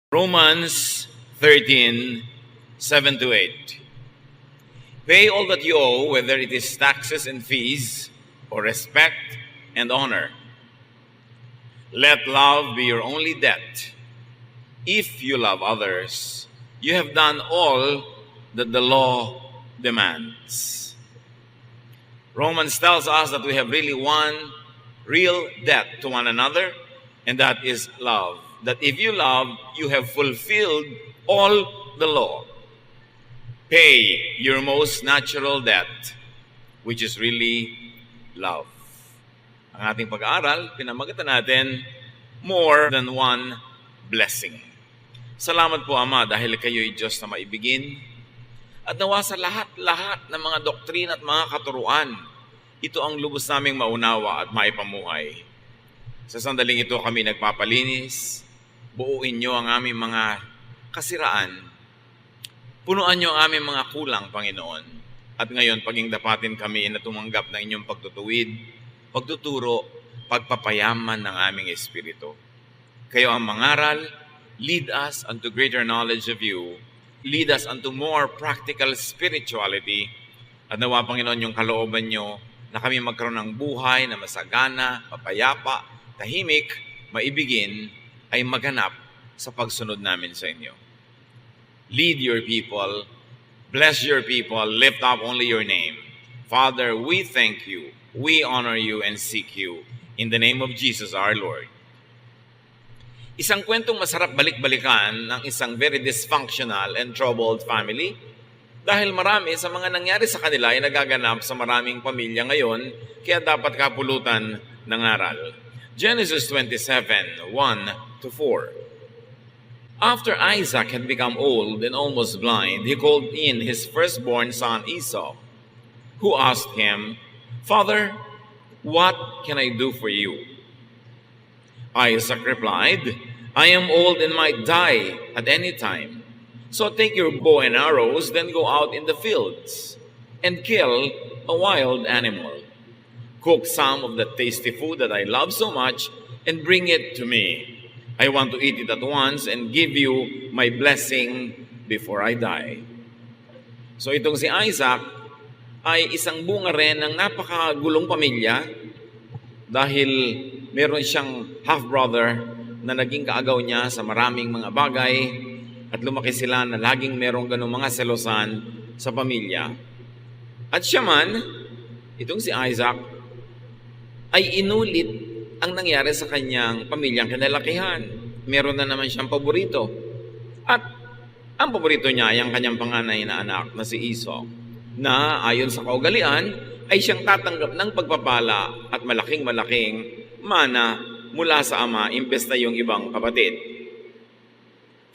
Romans 13:7-8. Pay all that you owe, whether it is taxes and fees, or respect and honor. Let love be your only debt. If you love others, you have done all that the law demands. Romans tells us that we have really one real debt to one another, and that is love. That if you love, you have fulfilled all the law. Pay your most natural debt, which is really love. Ang ating pag-aaral, pinamagatan natin, more than one blessing. Salamat po, Ama, dahil kayo'y Diyos na maibigin. At nawa sa lahat-lahat ng mga doktrina at mga katuruan, ito ang lubos naming maunawa at maipamuhay. Sa sandaling ito kami nagpapalinis. Buuin niyo ang aming mga kasiraan. Punuan niyo ang aming mga kulang, Panginoon. At ngayon, paging dapatin kami na tumanggap ng inyong pagtutuwid, pagtuturo, pagpapayaman ng aming espiritu. Kayo ang mangaral, lead us unto greater knowledge of you, lead us unto more practical spirituality, at nawa, Panginoon, yung kalooban niyo na kami magkaroon ng buhay na masagana, mapayapa, tahimik, maibigin, ay maganap sa pagsunod namin sa inyo. Lead your people, bless your people, lift up only your name. Father, we thank you, we honor you and seek you. In the name of Jesus our Lord. Isang kwentong masarap balik-balikan ng isang very dysfunctional and troubled family dahil marami sa mga nangyari sa kanila ay nagaganap sa maraming pamilya ngayon, kaya dapat kapulutan ng aral. Genesis 27:1-4. After Isaac had become old and almost blind, he called in his firstborn son Esau, who asked him, "Father, what can I do for you?" Isaac replied, "I am old and might die at any time. So take your bow and arrows, then go out in the fields and kill a wild animal. Cook some of the tasty food that I love so much and bring it to me. I want to eat it at once and give you my blessing before I die." So itong si Isaac ay isang bunga rin ng napakagulong pamilya dahil meron siyang half-brother na naging kaagaw niya sa maraming mga bagay at lumaki sila na laging merong ganong mga selosan sa pamilya. At siya man, itong si Isaac, ay inulit ang nangyari sa kanyang pamilyang kinalakihan. Meron na naman siyang paborito. At ang paborito niya ay ang kanyang panganay na anak na si Esau, na ayon sa kaugalian ay siyang tatanggap ng pagpapala at malaking-malaking mana mula sa ama imbes na yung ibang kapatid.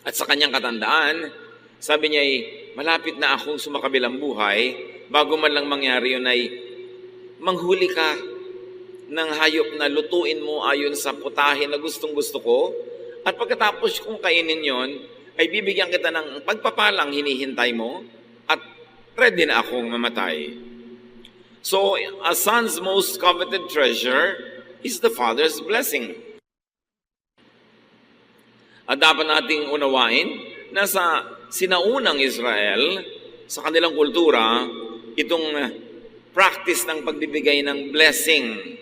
At sa kanyang katandaan, sabi niya ay malapit na akong sumakabilang buhay, bago man lang mangyari yun ay manghuli ka ng hayop na lutuin mo ayon sa putahe na gustong-gusto ko, at pagkatapos kong kainin yon, ay bibigyan kita ng pagpapalang hinihintay mo, at ready na akong mamatay. So, a son's most coveted treasure is the father's blessing. At dapat nating unawain na sa sinaunang Israel, sa kanilang kultura, itong practice ng pagbibigay ng blessing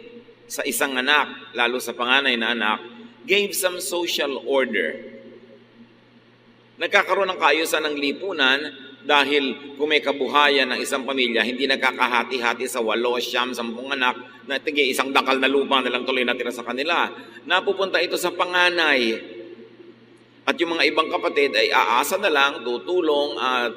sa isang anak, lalo sa panganay na anak, gave some social order. Nagkakaroon ng kaayusan ng lipunan dahil kung may kabuhayan ng isang pamilya, hindi nagkakahati-hati sa 8, 9, 10 anak na tigay isang dakal na lupa na lang tuloy natira sa kanila. Napupunta ito sa panganay. At yung mga ibang kapatid ay aasa na lang, tutulong at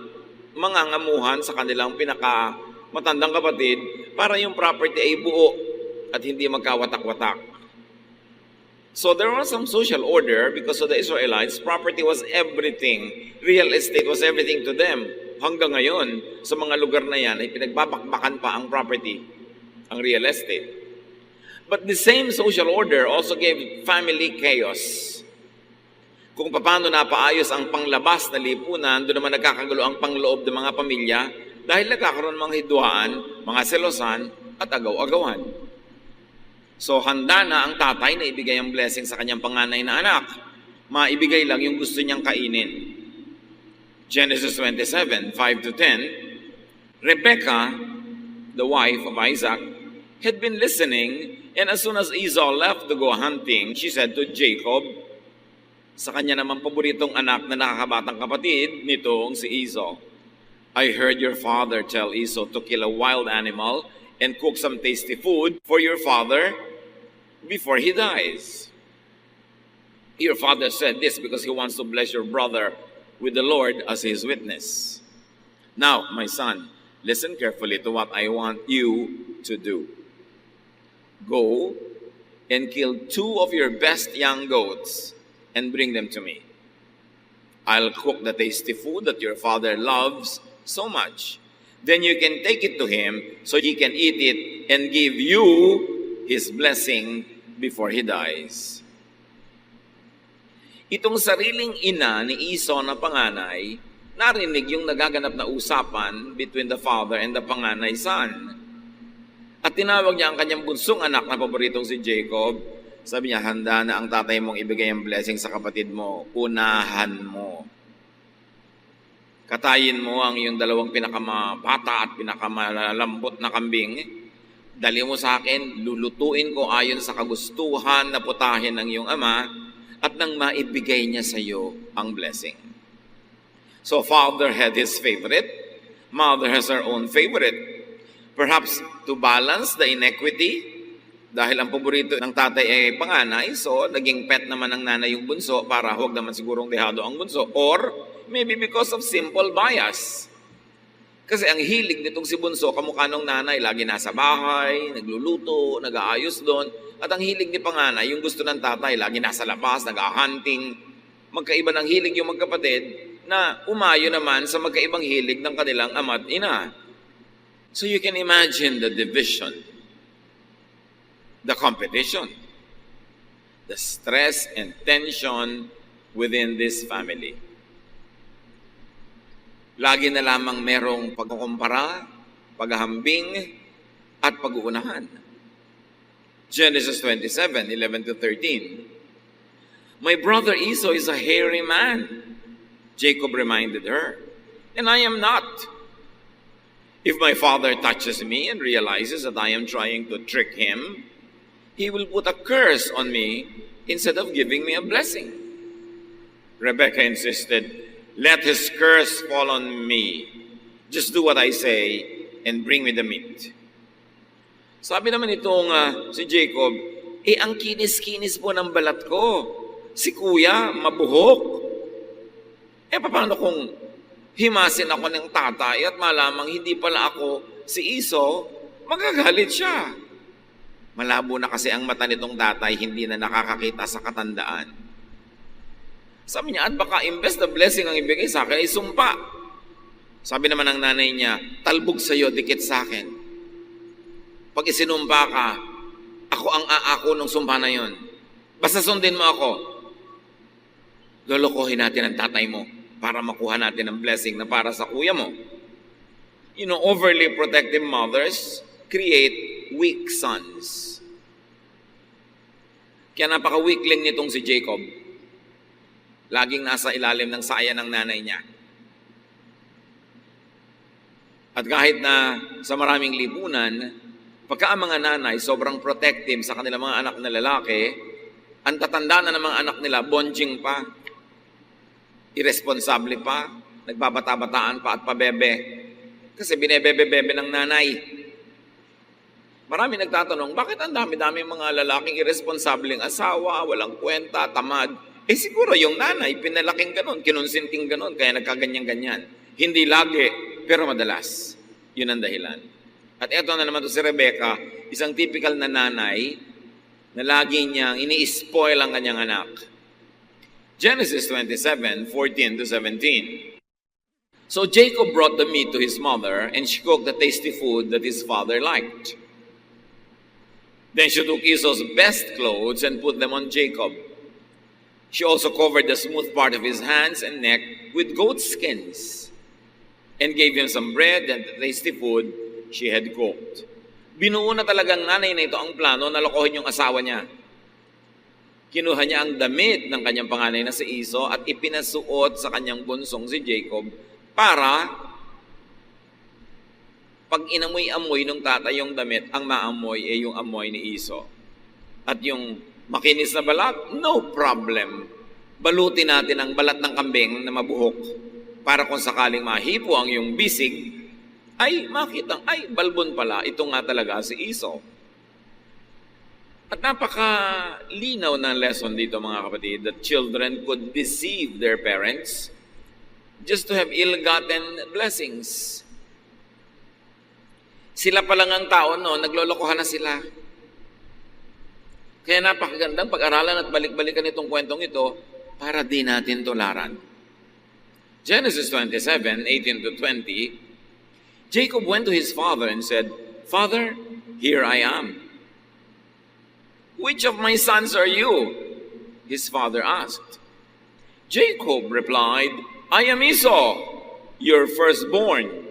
mangangamuhan sa kanilang pinakamatandang kapatid para yung property ay buo at hindi magkawatak-watak. So there was some social order because of the Israelites. Property was everything. Real estate was everything to them. Hanggang ngayon, sa mga lugar na yan, ay pinagbabakbakan pa ang property, ang real estate. But the same social order also gave family chaos. Kung paano napaayos ang panglabas na lipunan, doon naman nagkakagulo ang pangloob ng mga pamilya dahil nagkakaroon ng mga hidwaan, mga selosan at agaw-agawan. So handa na ang tatay na ibigay ang blessing sa kanyang panganay na anak. maibigay lang yung gusto niyang kainin. Genesis 27, 5-10, Rebekah, the wife of Isaac, had been listening, and as soon as Esau left to go hunting, she said to Jacob, sa kanya naman paboritong anak na nakakabatang kapatid nitong si Esau, I heard your father tell Esau to kill a wild animal and cook some tasty food for your father before he dies. Your father said this because he wants to bless your brother with the Lord as his witness. Now, my son, listen carefully to what I want you to do. Go and kill 2 of your best young goats and bring them to me. I'll cook the tasty food that your father loves so much. Then you can take it to him so he can eat it and give you his blessing before he dies. Itong sariling ina ni Esau na panganay, narinig yung nagaganap na usapan between the father and the panganay son. At tinawag niya ang kanyang bunsong anak na paboritong si Jacob. Sabi niya, handa na ang tatay mong ibigay ang blessing sa kapatid mo. Unahan mo. Katayin mo ang iyong 2 pinakamabata at pinakamalambot na kambing. Dali mo sa akin, lulutuin ko ayon sa kagustuhan na putahin ng iyong ama at nang maibigay niya sa iyo ang blessing. So father had his favorite, mother has her own favorite. Perhaps to balance the inequity, dahil ang paborito ng tatay ay panganay, so naging pet naman ng nanay yung bunso para huwag naman sigurong dehado ang bunso. Or maybe because of simple bias. Kasi ang hilig nitong si bunso, kamukha ng nanay, lagi nasa bahay, nagluluto, nag-aayos doon. At ang hilig ni panganay, yung gusto ng tatay, lagi nasa labas, nag-hunting. Magkaiba ng hilig yung magkapatid na umayo naman sa magkaibang hilig ng kanilang ama at ina. So you can imagine the division, the competition, the stress and tension within this family. Lagi na lamang merong pagkukumpara, paghahambing, at pag-uunahan. Genesis 27, 11-13. My brother Esau is a hairy man, Jacob reminded her, and I am not. If my father touches me and realizes that I am trying to trick him, he will put a curse on me instead of giving me a blessing. Rebekah insisted, let his curse fall on me. Just do what I say and bring me the meat. Sabi naman itong si Jacob, ang kinis-kinis po ng balat ko. Si kuya, mabuhok. Paano kung himasin ako ng tatay at malamang hindi pala ako si Esau, magagalit siya. Malabo na kasi ang mata nitong tatay, hindi na nakakakita sa katandaan. Sabi niya, at baka imbes na blessing ang ibigay sa akin, ay sumpa. Sabi naman ng nanay niya, talbog sa'yo, dikit sa akin. Pag isinumpa ka, ako ang aako ng sumpa na yon. Basta sundin mo ako. Lolokohin natin ang tatay mo para makuha natin ang blessing na para sa kuya mo. You know, overly protective mothers create weak sons. Kaya napaka-weakling nitong si Jacob. Laging nasa ilalim ng saya ng nanay niya. At kahit na sa maraming lipunan, pagka ang mga nanay sobrang protective sa kanilang mga anak na lalaki, ang tatanda na ng mga anak nila, bonjing pa, irresponsable pa, nagbabata-bataan pa at pabebe. Kasi binebebe-bebe ng nanay. Marami nagtatanong, bakit ang dami-dami mga lalaking irresponsableng asawa, walang kwenta, tamad? Siguro yung nanay, pinalaking ganon, kinonsinting ganon, kaya nagkaganyan-ganyan. Hindi lagi, pero madalas. Yun ang dahilan. At eto na naman to si Rebekah, isang typical na nanay na lagi niyang ini-spoil ang kanyang anak. Genesis 27, 14-17. So Jacob brought the meat to his mother, and she cooked the tasty food that his father liked. Then she took Esau's best clothes and put them on Jacob. She also covered the smooth part of his hands and neck with goat skins and gave him some bread and the tasty food she had cooked. Binuo na talagang nanay na ito ang plano na lokohin yung asawa niya. Kinuha niya ang damit ng kanyang panganay na si Esau at ipinasuot sa kanyang bunsong si Jacob para pag inamoy-amoy ng tatay yung damit, ang maamoy ay yung amoy ni Esau. At yung makinis na balat, no problem. Balutin natin ang balat ng kambing na mabuhok para kung sakaling mahipo ang yung bisig, ay makita, ay balbon pala, ito nga talaga si Esau. At napakalinaw ng lesson dito mga kapatid, that children could deceive their parents just to have ill-gotten blessings. Sila pa lang ang tao, no? Naglolokohan na sila. Kaya napakagandang pag-aralan at balik-balikan itong kwentong ito para di natin tularan. Genesis 27, 18 to 20, Jacob went to his father and said, "Father, here I am." "Which of my sons are you?" his father asked. Jacob replied, "I am Esau, your firstborn.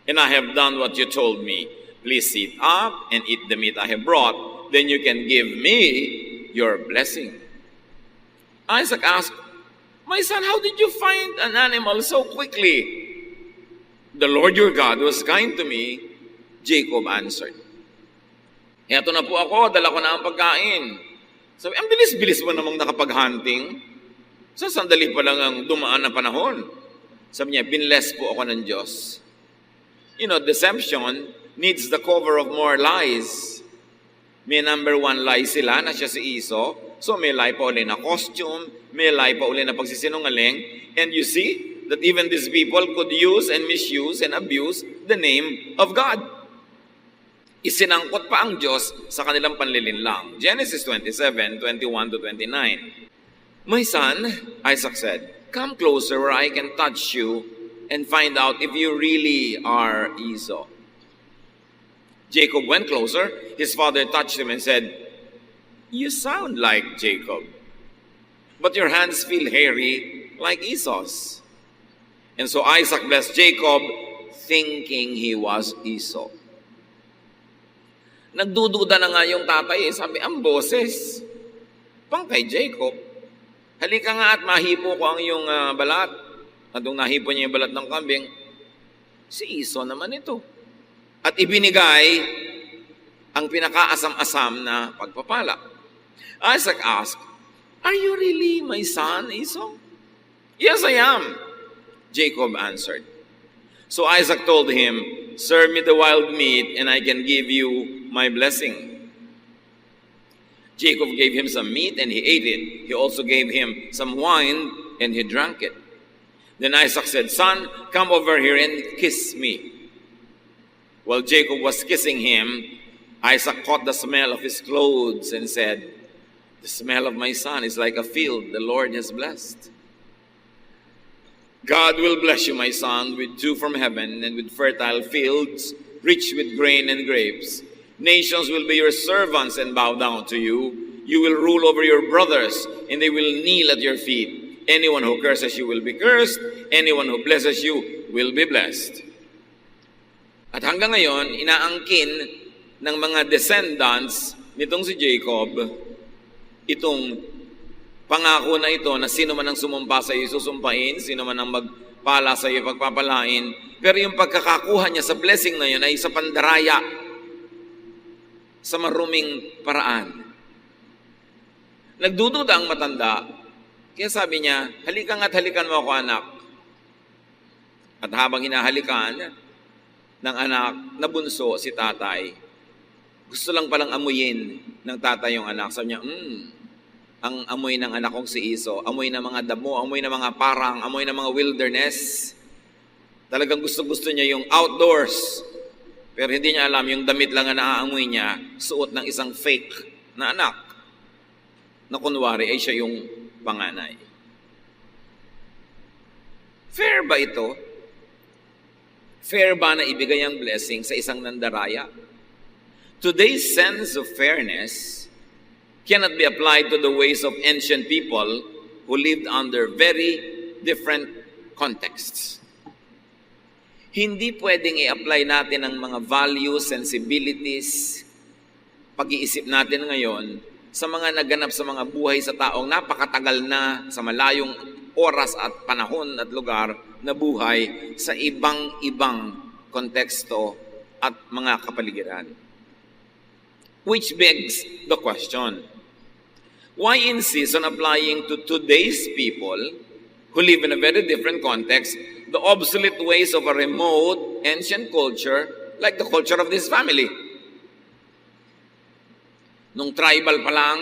And I have done what you told me. Please sit up and eat the meat I have brought. Then you can give me your blessing." Isaac asked, "My son, how did you find an animal so quickly?" "The Lord your God was kind to me," Jacob answered. "Eto na po ako, dala ko na ang pagkain." Sabi, ang bilis-bilis mo namang nakapag-hunting. Sa sandali pa lang ang dumaan na panahon. Sabi niya, binless po ako ng Diyos. You know, deception needs the cover of more lies. May number one lie sila na siya si Esau. So may lie pa uli na costume, may lie pa uli na pagsisinungaling. And you see that even these people could use and misuse and abuse the name of God. Isinangkot pa ang Diyos sa kanilang panlilinlang. Genesis 27, 21 to 29. "My son," Isaac said, "come closer where I can touch you and find out if you really are Esau." Jacob went closer. His father touched him and said, "You sound like Jacob, but your hands feel hairy like Esau's." And so Isaac blessed Jacob, thinking he was Esau. Nagdududa na nga yung tatay, sabi, ang boses, pang kay Jacob. "Halika nga at mahipo ko ang iyong balat." At nung nahipo niya yung balat ng kambing, si Esau naman ito. At ibinigay ang pinakaasam-asam na pagpapala. Isaac asked, "Are you really my son, Esau?" "Yes, I am," Jacob answered. So Isaac told him, "Serve me the wild meat, and I can give you my blessing." Jacob gave him some meat, and he ate it. He also gave him some wine, and he drank it. Then Isaac said, "Son, come over here and kiss me." While Jacob was kissing him, Isaac caught the smell of his clothes and said, "The smell of my son is like a field the Lord has blessed." "God will bless you, my son, with dew from heaven and with fertile fields, rich with grain and grapes. Nations will be your servants and bow down to you. You will rule over your brothers, and they will kneel at your feet. Anyone who curses you will be cursed. Anyone who blesses you will be blessed." At hanggang ngayon, inaangkin ng mga descendants nitong si Jacob, itong pangako na ito na sino man ang sumumpa sa iyo, susumpain, sino man ang magpala sa iyo, pagpapalain. Pero yung pagkakakuha niya sa blessing na yun ay sa pandaraya, sa maruming paraan. Nagdududa ang matanda, kaya sabi niya, "Halika nga't halikan mo ako, anak." At habang hinahalikan ng anak na bunso si tatay, gusto lang palang amuyin ng tatay yung anak. Sabi niya, ang amoy ng anak kong si Esau, amoy ng mga damo, amoy ng mga parang, amoy ng mga wilderness. Talagang gusto-gusto niya yung outdoors. Pero hindi niya alam, yung damit lang na naaamoy niya, suot ng isang fake na anak, na kunwari ay siya yung panganay. Fair ba ito? Fair ba na ibigay ang blessing sa isang nandaraya? Today's sense of fairness cannot be applied to the ways of ancient people who lived under very different contexts. Hindi pwedeng i-apply natin ang mga values, sensibilities, pag-iisip natin ngayon sa mga naganap sa mga buhay sa taong napakatagal na sa malayong oras at panahon at lugar na buhay sa ibang-ibang konteksto at mga kapaligiran. Which begs the question, why insist on applying to today's people who live in a very different context the obsolete ways of a remote, ancient culture like the culture of this family? Nung tribal pa lang,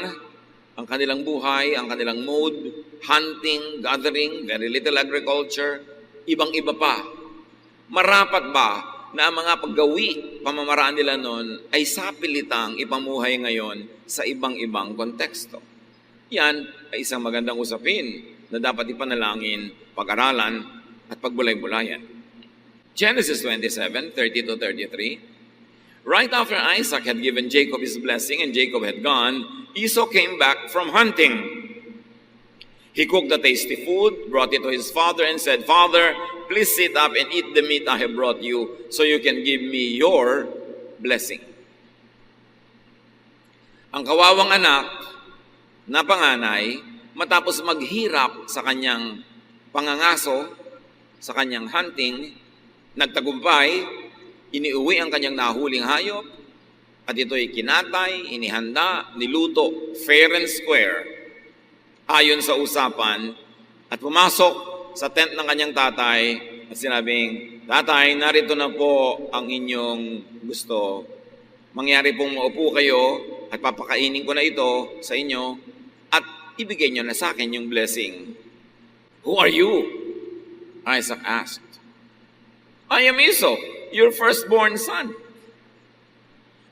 ang kanilang buhay, ang kanilang mode, hunting, gathering, very little agriculture, ibang-iba pa. Marapat ba na ang mga paggawi, pamamaraan nila noon ay sapilitang ipamuhay ngayon sa ibang-ibang konteksto? Yan ay isang magandang usapin na dapat ipanalangin, pag-aralan, at pagbulay-bulayan. Genesis 27:30-33. Right after Isaac had given Jacob his blessing and Jacob had gone, Esau came back from hunting. He cooked the tasty food, brought it to his father and said, "Father, please sit up and eat the meat I have brought you so you can give me your blessing." Ang kawawang anak na panganay, matapos maghirap sa kanyang pangangaso, sa kanyang hunting, nagtagumpay, iniuwi ang kanyang nahuling hayop, at ito'y kinatay, inihanda, niluto, fair and square, ayon sa usapan, at pumasok sa tent ng kanyang tatay at sinabing, "Tatay, narito na po ang inyong gusto. Mangyari pong maupo kayo at papakainin ko na ito sa inyo at ibigay nyo na sa akin yung blessing." "Who are you?" Isaac asked. "I am Esau, your firstborn son."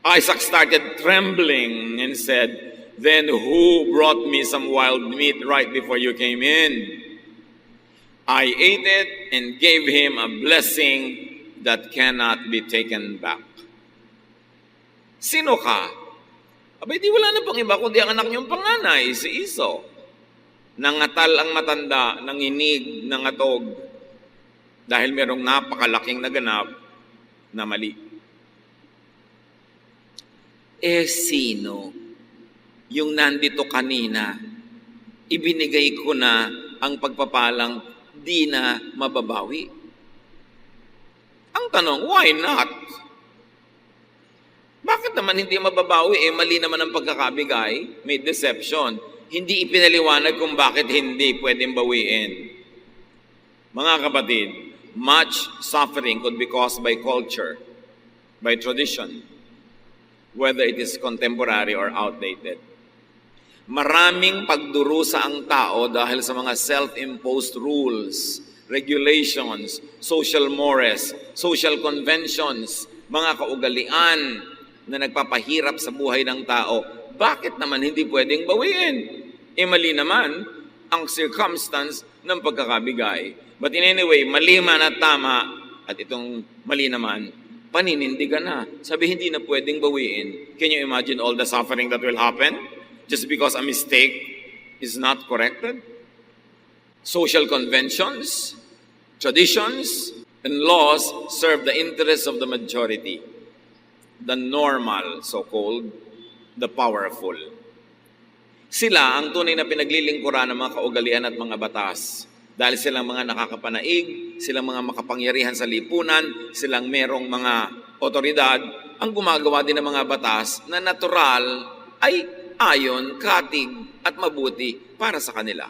Isaac started trembling and said, "Then who brought me some wild meat right before you came in? I ate it and gave him a blessing that cannot be taken back." "Sino ka?" "Abay, di wala na pang iba kundi ang anak niyong panganay, si Esau." Nangatal ang matanda, nanginig, nangatog, dahil merong napakalaking naganap na mali. Sino yung nandito kanina? Ibinigay ko na ang pagpapalang di na mababawi. Ang tanong, why not? Bakit naman hindi mababawi? Mali naman ang pagkakabigay. May deception. Hindi ipinaliwanag kung bakit hindi pwedeng bawiin. Mga kapatid, much suffering could be caused by culture, by tradition, whether it is contemporary or outdated. Maraming pagdurusa ang tao dahil sa mga self-imposed rules, regulations, social mores, social conventions, mga kaugalian na nagpapahirap sa buhay ng tao. Bakit naman hindi pwedeng bawiin? Mali naman ang circumstance ng pagkakabigay. But in any way, mali man at tama, at itong mali naman, paninindigan na. Sabi, hindi na pwedeng bawiin. Can you imagine all the suffering that will happen just because a mistake is not corrected? Social conventions, traditions, and laws serve the interests of the majority, the normal, so-called, the powerful. Sila ang tunay na pinaglilingkuran ng mga kaugalian at mga batas. Dahil silang mga nakakapanaig, silang mga makapangyarihan sa lipunan, silang merong mga otoridad, ang gumagawa din ng mga batas na natural ay ayon, katig at mabuti para sa kanila.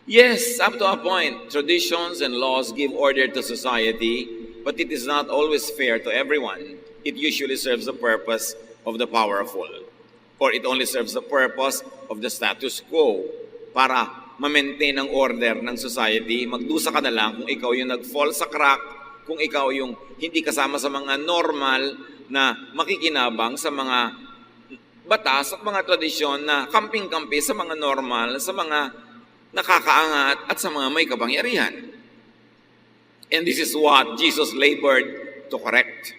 Yes, up to a point, traditions and laws give order to society, but it is not always fair to everyone. It usually serves the purpose of the powerful, or it only serves the purpose of the status quo, para ma-maintain ang order ng society. Magdusa ka na lang kung ikaw yung nag-fall sa crack, kung ikaw yung hindi kasama sa mga normal na makikinabang sa mga batas at mga tradisyon na kamping-kampi sa mga normal, sa mga nakakaangat at sa mga may kapangyarihan. And this is what Jesus labored to correct.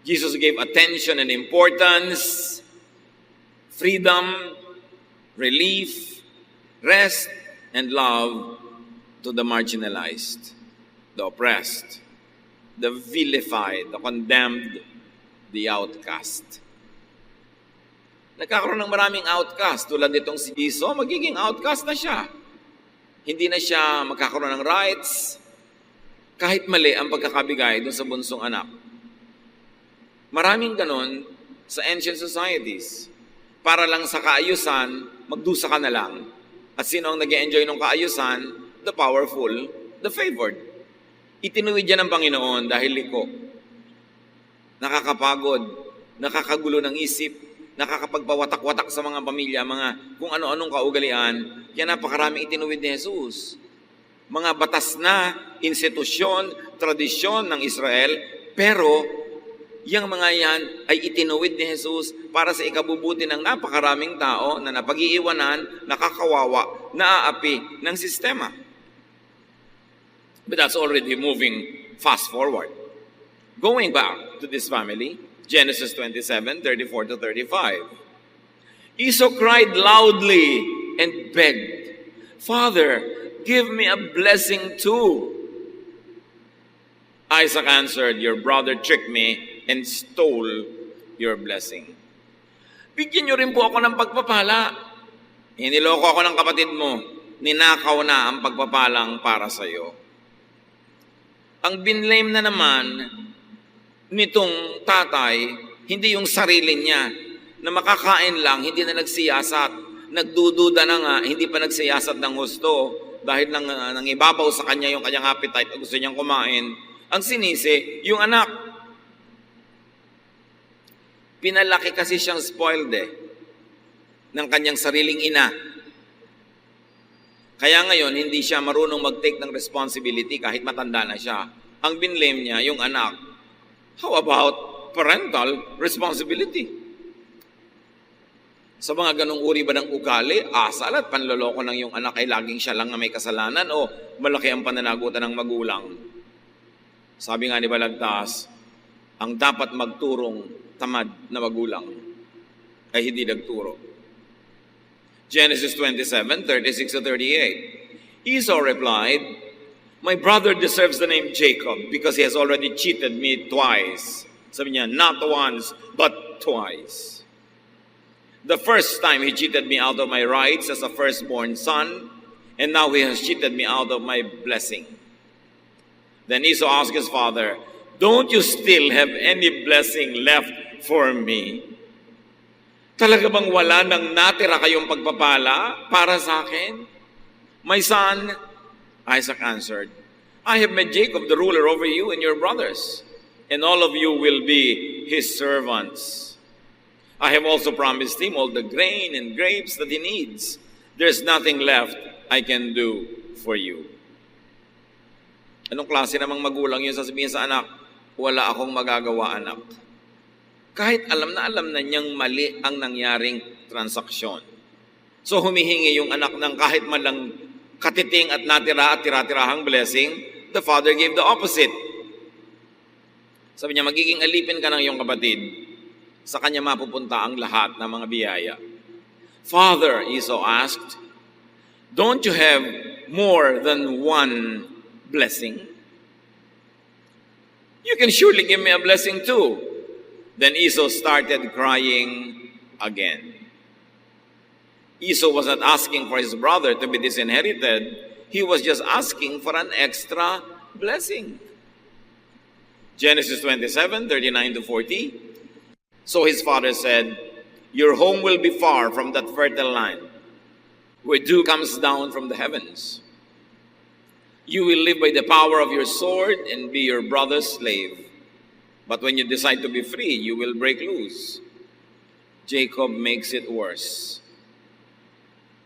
Jesus gave attention and importance, freedom, relief, rest, and love to the marginalized, the oppressed, the vilified, the condemned, the outcast. Nagkakaroon ng maraming outcast. Tulad nitong si Esau, magiging outcast na siya. Hindi na siya magkakaroon ng rights, kahit mali ang pagkakabigay doon sa bunsong anak. Maraming ganon sa ancient societies. Para lang sa kaayusan, magdusa ka na lang. At sino ang nag-enjoy ng kaayusan? The powerful, the favored. Itinuwid yan ng Panginoon dahil liko. Nakakapagod, nakakagulo ng isip, nakakapagpawatak-watak sa mga pamilya, mga kung ano-anong kaugalian, yan napakaraming itinuwid ni Jesus. Mga batas na, institusyon, tradisyon ng Israel, pero yung mga yan ay itinuwid ni Jesus para sa ikabubuti ng napakaraming tao na napag-iiwanan, nakakawawa, naaapi ng sistema. But that's already moving fast forward. Going back to this family, Genesis 27:34 to 35. Esau cried loudly and begged, "Father, give me a blessing too." Isaac answered, "Your brother tricked me and stole your blessing." Bigyan niyo rin po ako ng pagpapala. Iniloko ako ng kapatid mo. Ninakaw na ang pagpapalang para sa iyo. Ang binlame na naman nitong tatay, hindi yung sarili niya, na makakain lang, hindi na nagsiyasat. Nagdududa na nga, hindi pa nagsiyasat ng gusto dahil nang ibabaw sa kanya yung kanyang appetite at gusto niyang kumain. Ang sinisi, yung anak. Pinalaki kasi siyang spoiled ng kanyang sariling ina. Kaya ngayon, hindi siya marunong mag-take ng responsibility kahit matanda na siya. Ang binlame niya, yung anak. How about parental responsibility? Sa mga ganong uri ba ng ugali, asal at panloloko ng yung anak ay laging siya lang na may kasalanan o malaki ang pananagutan ng magulang? Sabi nga ni Balagtas, ang dapat magturong tamad na magulang ay hindi nagturo. Genesis 27:36 to 38. Esau replied, "My brother deserves the name Jacob because he has already cheated me twice." Sabi niya, not once, but twice. The first time he cheated me out of my rights as a firstborn son, and now he has cheated me out of my blessing. Then Esau asked his father, "Don't you still have any blessing left for me?" Talaga bang wala nang natira kayong pagpapala para sa akin? "My son," Isaac answered, "I have made Jacob the ruler over you and your brothers, and all of you will be his servants. I have also promised him all the grain and grapes that he needs. There's nothing left I can do for you." Anong klase namang magulang yun sasabihin sa anak? Wala akong magagawa, anak. Kahit alam na niyang mali ang nangyaring transaksyon. So humihingi yung anak ng kahit man lang katiting at natira at tira-tirahang blessing, the father gave the opposite. Sabi niya, magiging alipin ka ng iyong kapatid. Sa kanya mapupunta ang lahat ng mga biyaya. "Father," Esau asked, "don't you have more than one blessing? You can surely give me a blessing too." Then Esau started crying again. Esau was not asking for his brother to be disinherited. He was just asking for an extra blessing. Genesis 27:39 to 40. So his father said, "Your home will be far from that fertile land, where dew comes down from the heavens. You will live by the power of your sword and be your brother's slave. But when you decide to be free, you will break loose." Jacob makes it worse.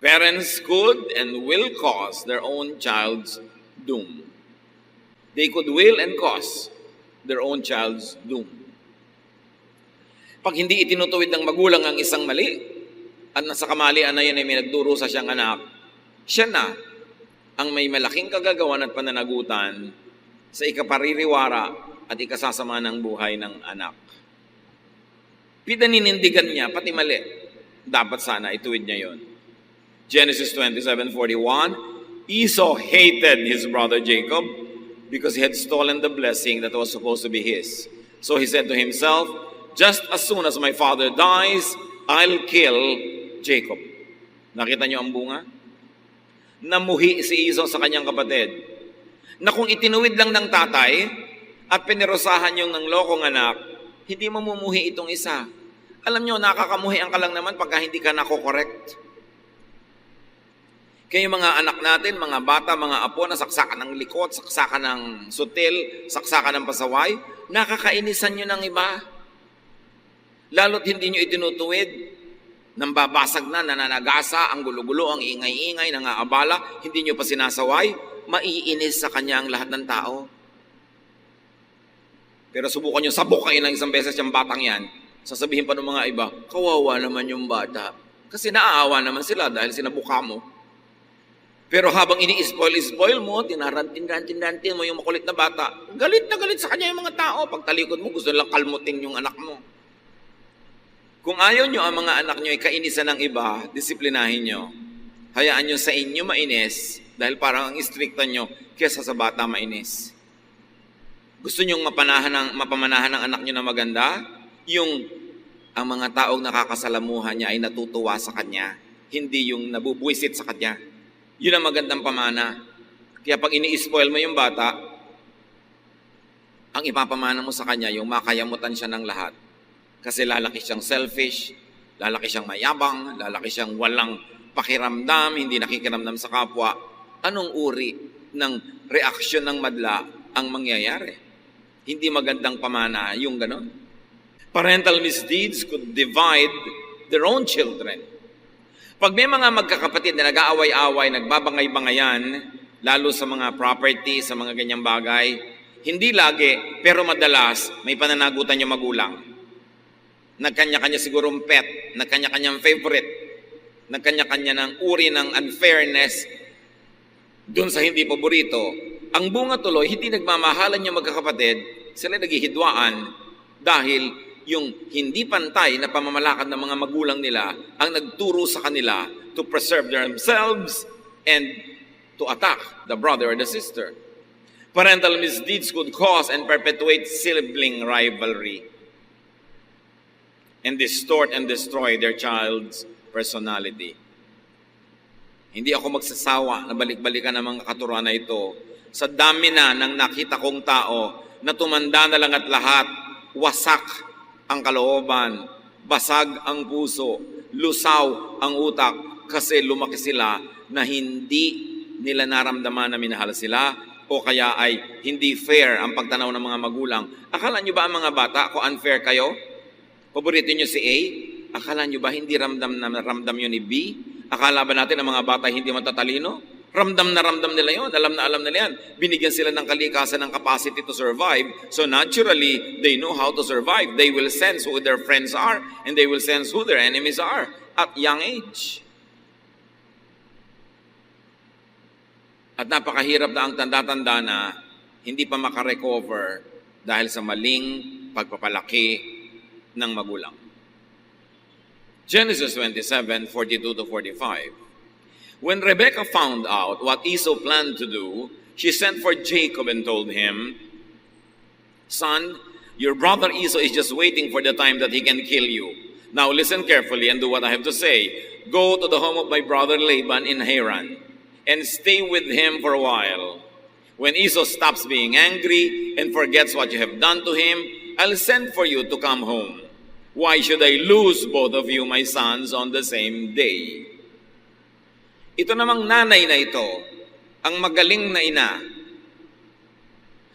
Parents could and will cause their own child's doom. They could will and cause their own child's doom. Pag hindi itinutuwid ng magulang ang isang mali, at nasa kamalian na yan ay may nagdurusa siyang anak, siya na ang may malaking kagagawan at pananagutan sa ikapaririwara at ikasasama ng buhay ng anak. Pinaninindigan niya, pati mali. Dapat sana ituwid niya yon. Genesis 27:41, Esau hated his brother Jacob because he had stolen the blessing that was supposed to be his. So he said to himself, "Just as soon as my father dies, I'll kill Jacob. Nakita niyo ang bunga? Namuhi si Esau sa kanyang kapatid na kung itinuwid lang ng tatay at pinirosahan yung ng lokong anak, hindi mamumuhi itong isa. Alam niyo, nakakamuhian ka lang naman pagka hindi ka nako-correct. Kaya yung mga anak natin, mga bata, mga apo na saksakan ng likot, saksakan ng sutil, saksakan ng pasaway, nakakainisan nyo ng iba. Lalo't hindi nyo itinutuwid, nang babasag na, nananagasa, ang gulo-gulo, ang ingay-ingay, nangaabala, hindi nyo pa sinasaway, maiinis sa kanya ang lahat ng tao. Pero subukan nyo, sabok kayo ng isang beses yung batang yan, sasabihin pa ng mga iba, kawawa naman yung bata. Kasi naaawa naman sila dahil sinabuka mo. Pero habang ini-spoil mo, tinarantin mo yung makulit na bata, galit na galit sa kanya yung mga tao. Pag talikod mo, gusto nilang kalmutin yung anak mo. Kung ayaw nyo ang mga anak nyo ay kainisan ng iba, disiplinahin nyo. Hayaan nyo sa inyo mainis, dahil parang ang istrikta nyo, kesa sa bata mainis. Gusto nyo mapamanahan ng anak nyo na maganda? Yung ang mga taong nakakasalamuhan niya ay natutuwa sa kanya, hindi yung nabubwisit sa kanya. Yun ang magandang pamana. Kaya pag ini-spoil mo yung bata, ang ipapamana mo sa kanya, yung makayamutan siya ng lahat. Kasi lalaki siyang selfish, lalaki siyang mayabang, lalaki siyang walang pakiramdam, hindi nakikiramdam sa kapwa. Anong uri ng reaksyon ng madla ang mangyayari? Hindi magandang pamana yung ganon. Parental misdeeds could divide their own children. Pag may mga magkakapatid na nag-aaway-away, nagbabangay-bangayan, lalo sa mga property, sa mga ganyang bagay, hindi lagi, pero madalas, may pananagutan yung magulang. Nagkanya-kanya sigurong pet, nagkanya-kanyang favorite, nagkanya-kanya ng uri ng unfairness dun sa hindi paborito. Ang bunga tuloy, hindi nagmamahalan yung magkakapatid, sila naghihidwaan dahil yung hindi pantay na pamamalakad ng mga magulang nila ang nagturo sa kanila to preserve themselves and to attack the brother or the sister. Parental misdeeds could cause and perpetuate sibling rivalry and distort and destroy their child's personality. Hindi ako magsasawa na balik-balikan ng mga katuruan na ito. Sa dami na ng nakita kong tao na tumanda na lang at lahat, wasak ang kalooban, basag ang puso, lusaw ang utak kasi lumaki sila na hindi nila naramdaman na minahal sila o kaya ay hindi fair ang pagtanaw ng mga magulang. Akala nyo ba ang mga bata, kung unfair kayo? Paborito nyo si A? Akala nyo ba hindi ramdam yun ni B? Akala ba natin ang mga bata hindi matatalino? Ramdam na ramdam nila yun, alam na alam nila yan. Binigyan sila ng kalikasan ng capacity to survive. So naturally, they know how to survive. They will sense who their friends are and they will sense who their enemies are at young age. At napakahirap na ang tanda-tanda na hindi pa makarecover dahil sa maling pagpapalaki ng magulang. Genesis 27:42-45. When Rebekah found out what Esau planned to do, she sent for Jacob and told him, "Son, your brother Esau is just waiting for the time that he can kill you. Now listen carefully and do what I have to say. Go to the home of my brother Laban in Haran and stay with him for a while. When Esau stops being angry and forgets what you have done to him, I'll send for you to come home. Why should I lose both of you, my sons, on the same day?" Ito namang nanay na ito, ang magaling na ina.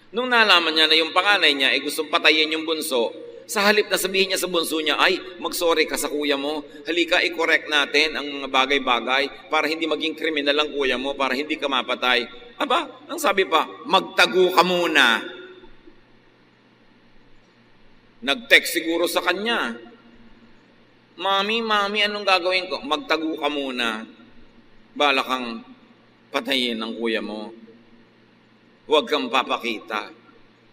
Nung nalaman niya na yung panganay niya ay gustong patayin yung bunso, sa halip na sabihin niya sa bunso niya, ay, mag-sorry ka sa kuya mo, halika i-correct natin ang mga bagay-bagay para hindi maging kriminal ang kuya mo, para hindi ka mapatay. Aba, ang sabi pa, magtago ka muna. Nag-text siguro sa kanya, Mami, anong gagawin ko? Magtago ka muna. Bala kang patayin ng kuya mo. Huwag kang papakita.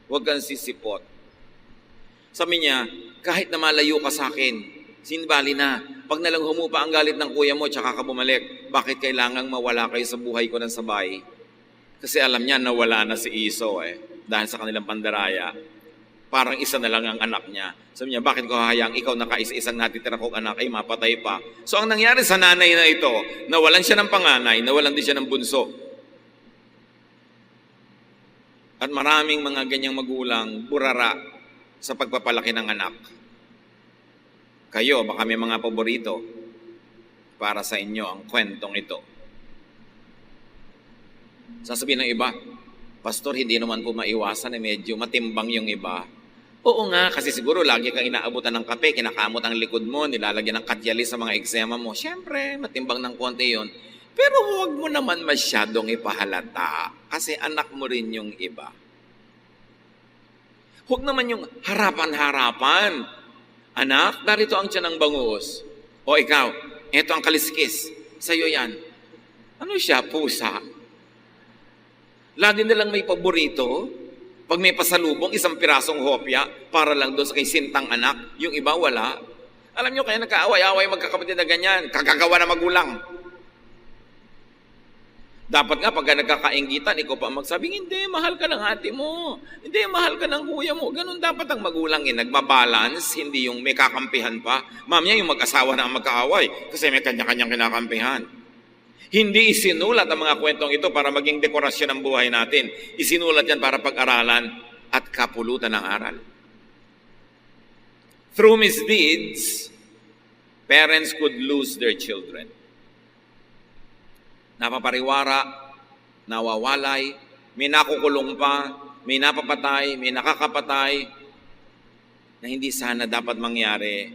Huwag kang sisipot. Sabi niya, kahit na malayo ka sa akin, sinbali na. Pag nalang humupa ang galit ng kuya mo, tsaka ka bumalik, bakit kailangang mawala kayo sa buhay ko ng sabay? Kasi alam niya, nawala na si Esau dahil sa kanilang pandaraya. parang isa na lang ang anak niya. Sabi niya, bakit ko hahayang ikaw nakaisa-isang natitira kong anak ay mapatay pa? So ang nangyari sa nanay na ito, nawalan siya ng panganay, nawalan din siya ng bunso. At maraming mga ganyang magulang burara sa pagpapalaki ng anak. Kayo, baka may mga paborito para sa inyo ang kwentong ito. Sasabihin ng iba, Pastor, hindi naman po maiwasan na medyo matimbang yung iba. Oo nga, kasi siguro lagi kang inaabutan ng kape, kinakamot ang likod mo, nilalagyan ng katyalis sa mga eksema mo. Siyempre, matimbang ng konti yun. Pero huwag mo naman masyadong ipahalata kasi anak mo rin yung iba. Huwag naman yung harapan-harapan. Anak, narito ang tiyan ng bangus. O ikaw, eto ang kaliskis. Sa'yo yan. Ano siya? Pusa. Lagi nilang may paborito. Pag may pasalubong, isang pirasong hopya para lang doon sa kay sintang anak. Yung iba, wala. Alam nyo, kaya nagkaaway-away magkakapatid na ganyan. Kakagawa na magulang. Dapat nga, pagka nagkakainggitan, ikaw pa magsabing, hindi, mahal ka ng ate mo. Hindi, mahal ka ng kuya mo. Ganun dapat ang magulang nagbabalance, hindi yung may kakampihan pa. Mamaya yung mag-asawa na ang magkaaway kasi may kanya-kanyang kinakampihan. Hindi isinulat ang mga kwentong ito para maging dekorasyon ng buhay natin. Isinulat yan para pag-aralan at kapulutan ng aral. Through misdeeds, parents could lose their children. Napapariwara, nawawalay, may nakukulong pa, may napapatay, may nakakapatay, na hindi sana dapat mangyari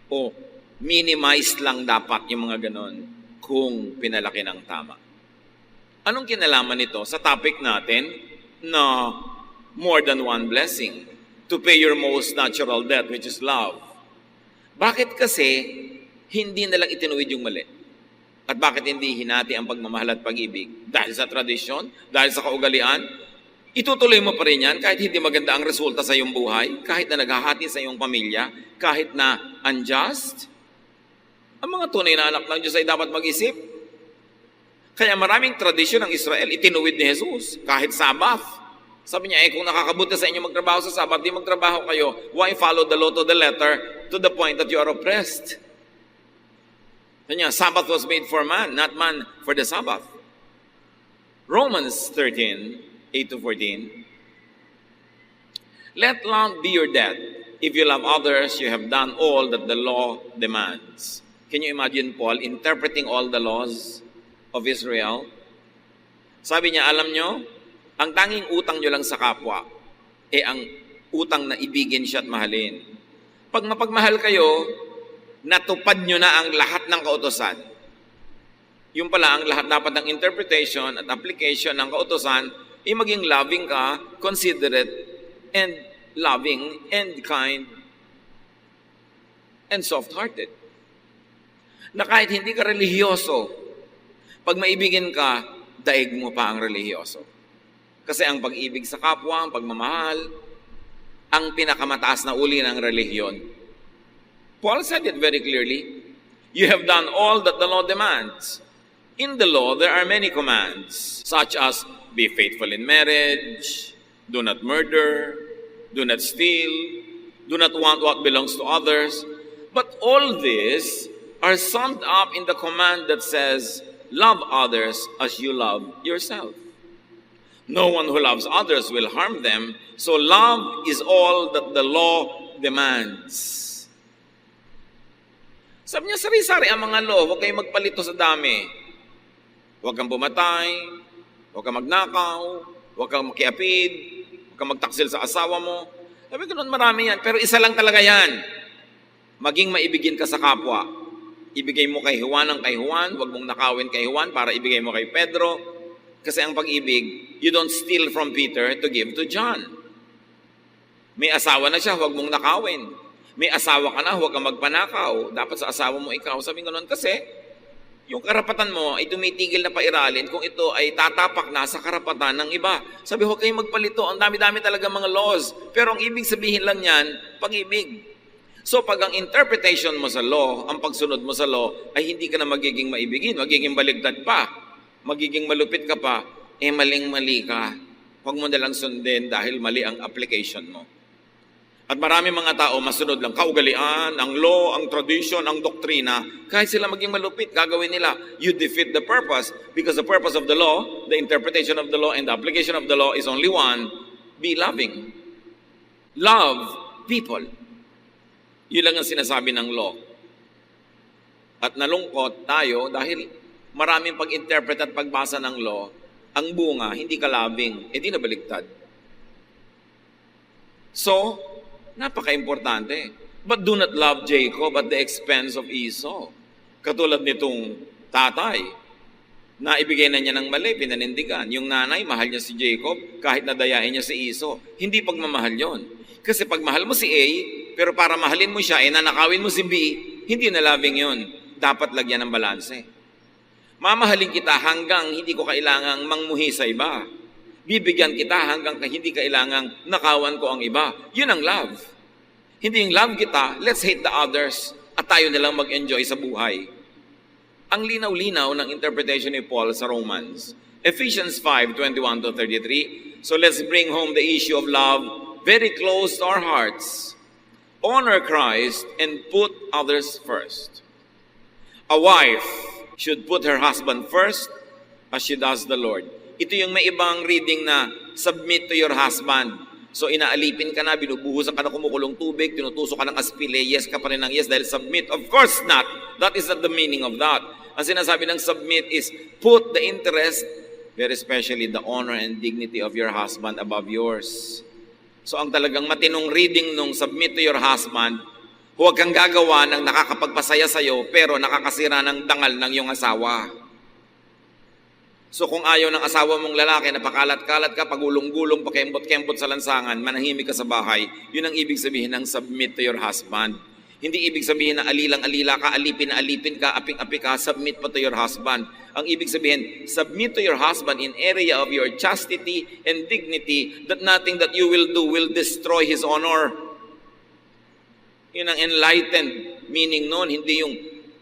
o minimized lang dapat yung mga ganon kung pinalaki ng tama. Anong kinalaman nito sa topic natin na more than one blessing to pay your most natural debt, which is love? Bakit kasi hindi nalang itinuwid yung mali? At bakit hindi hinati ang pagmamahal at pag-ibig? Dahil sa tradisyon? Dahil sa kaugalian? Itutuloy mo pa rin yan kahit hindi maganda ang resulta sa iyong buhay, kahit na naghahati sa iyong pamilya, kahit na unjust? Ang mga tunay na anak ng Diyos ay dapat mag-isip. Kaya maraming tradisyon ng Israel, itinuwid ni Jesus, kahit Sabbath. Sabi niya, kung nakakabuti sa inyo magtrabaho sa Sabbath, di magtrabaho kayo. Why follow the law to the letter to the point that you are oppressed? Kanya, Sabbath was made for man, not man for the Sabbath. Romans 13, 8-14. Let love be your debt. If you love others, you have done all that the law demands. Can you imagine Paul interpreting all the laws of Israel? Sabi niya, alam nyo, ang tanging utang nyo lang sa kapwa, ang utang na ibigin siya at mahalin. Pag mapagmahal kayo, natupad nyo na ang lahat ng kautusan. Yung pala, ang lahat dapat ng interpretation at application ng kautusan, maging loving ka, considerate, and loving, and kind, and soft-hearted. Na kahit hindi ka relihiyoso, pag maibigin ka, daig mo pa ang relihiyoso. Kasi ang pag-ibig sa kapwa, ang pagmamahal, ang pinakamataas na uri ng relihiyon. Paul said it very clearly. You have done all that the law demands. In the law, there are many commands, such as be faithful in marriage, do not murder, do not steal, do not want what belongs to others. But all this are summed up in the command that says, love others as you love yourself. No one who loves others will harm them, so love is all that the law demands. Sabi niya, sari-sari ang mga law, huwag kayong magpalito sa dami. Huwag kang pumatay, huwag kang magnakaw, huwag kang makiapid, huwag kang magtaksil sa asawa mo. Sabi ko noon, marami yan, pero isa lang talaga yan. Maging maibigin ka sa kapwa. Ibigay mo kay Juan ang kay Juan, huwag mong nakawin kay Juan para ibigay mo kay Pedro. Kasi ang pag-ibig, you don't steal from Peter to give to John. May asawa na siya, huwag mong nakawin. May asawa ka na, huwag kang magpanakaw. Dapat sa asawa mo ikaw. Sabi ko noon kasi, yung karapatan mo ay tumitigil na pairalin kung ito ay tatapak na sa karapatan ng iba. Sabi, huwag kayong magpalito. Ang dami-dami talaga mga laws. Pero ang ibig sabihin lang yan, pag-ibig. So pag ang interpretation mo sa law, ang pagsunod mo sa law, ay hindi ka na magiging maibigin, magiging baligtad pa, magiging malupit ka pa, maling-mali ka. Huwag mo nalang sundin dahil mali ang application mo. At marami mga tao, masunod lang, kaugalian, ang law, ang tradition, ang doktrina, kahit sila maging malupit, gagawin nila. You defeat the purpose because the purpose of the law, the interpretation of the law, and the application of the law is only one, be loving. Love people. Yun lang ang sinasabi ng law. At nalungkot tayo dahil maraming pag-interpret at pagbasa ng law, ang bunga, hindi ka loving, di nabaliktad. So, napaka-importante. But do not love Jacob at the expense of Esau. Katulad nitong tatay, na ibigay na niya ng mali, pinanindigan. Yung nanay, mahal niya si Jacob, kahit nadayain niya si Esau. Hindi pagmamahal yon. Kasi pag mahal mo si A, pero para mahalin mo siya, nanakawin mo si B, hindi na loving yon. Dapat lagyan ng balanse. Mamahalin kita hanggang hindi ko kailangang mangmuhi sa iba. Bibigyan kita hanggang hindi kailangang nakawan ko ang iba. Yun ang love. Hindi yung love kita, let's hate the others at tayo nilang mag-enjoy sa buhay. Ang linaw-linaw ng interpretation ni Paul sa Romans. Ephesians 5:21-33. So let's bring home the issue of love very close to our hearts. Honor Christ and put others first. A wife should put her husband first as she does the Lord. Ito yung may ibang reading na submit to your husband. So inaalipin ka na, binubuhusan ka na kumukulong tubig, tinutusok ka ng aspile, yes ka pa rin ng yes dahil submit. Of course not. That is not the meaning of that. Ang sinasabi ng submit is put the interest, very especially the honor and dignity of your husband above yours. So ang talagang matinong reading nung submit to your husband, huwag kang gagawa ng nakakapagpasaya sa'yo pero nakakasira ng dangal ng iyong asawa. So kung ayaw ng asawa mong lalaki na pakalat-kalat ka, pagulong-gulong, pakembot-kembot sa lansangan, manahimik ka sa bahay, yun ang ibig sabihin ng submit to your husband. Hindi ibig sabihin na alilang-alila ka, alipin ka, aping-api ka, submit pa to your husband. Ang ibig sabihin, submit to your husband in area of your chastity and dignity that nothing that you will do will destroy his honor. Yun ang enlightened meaning nun, hindi yung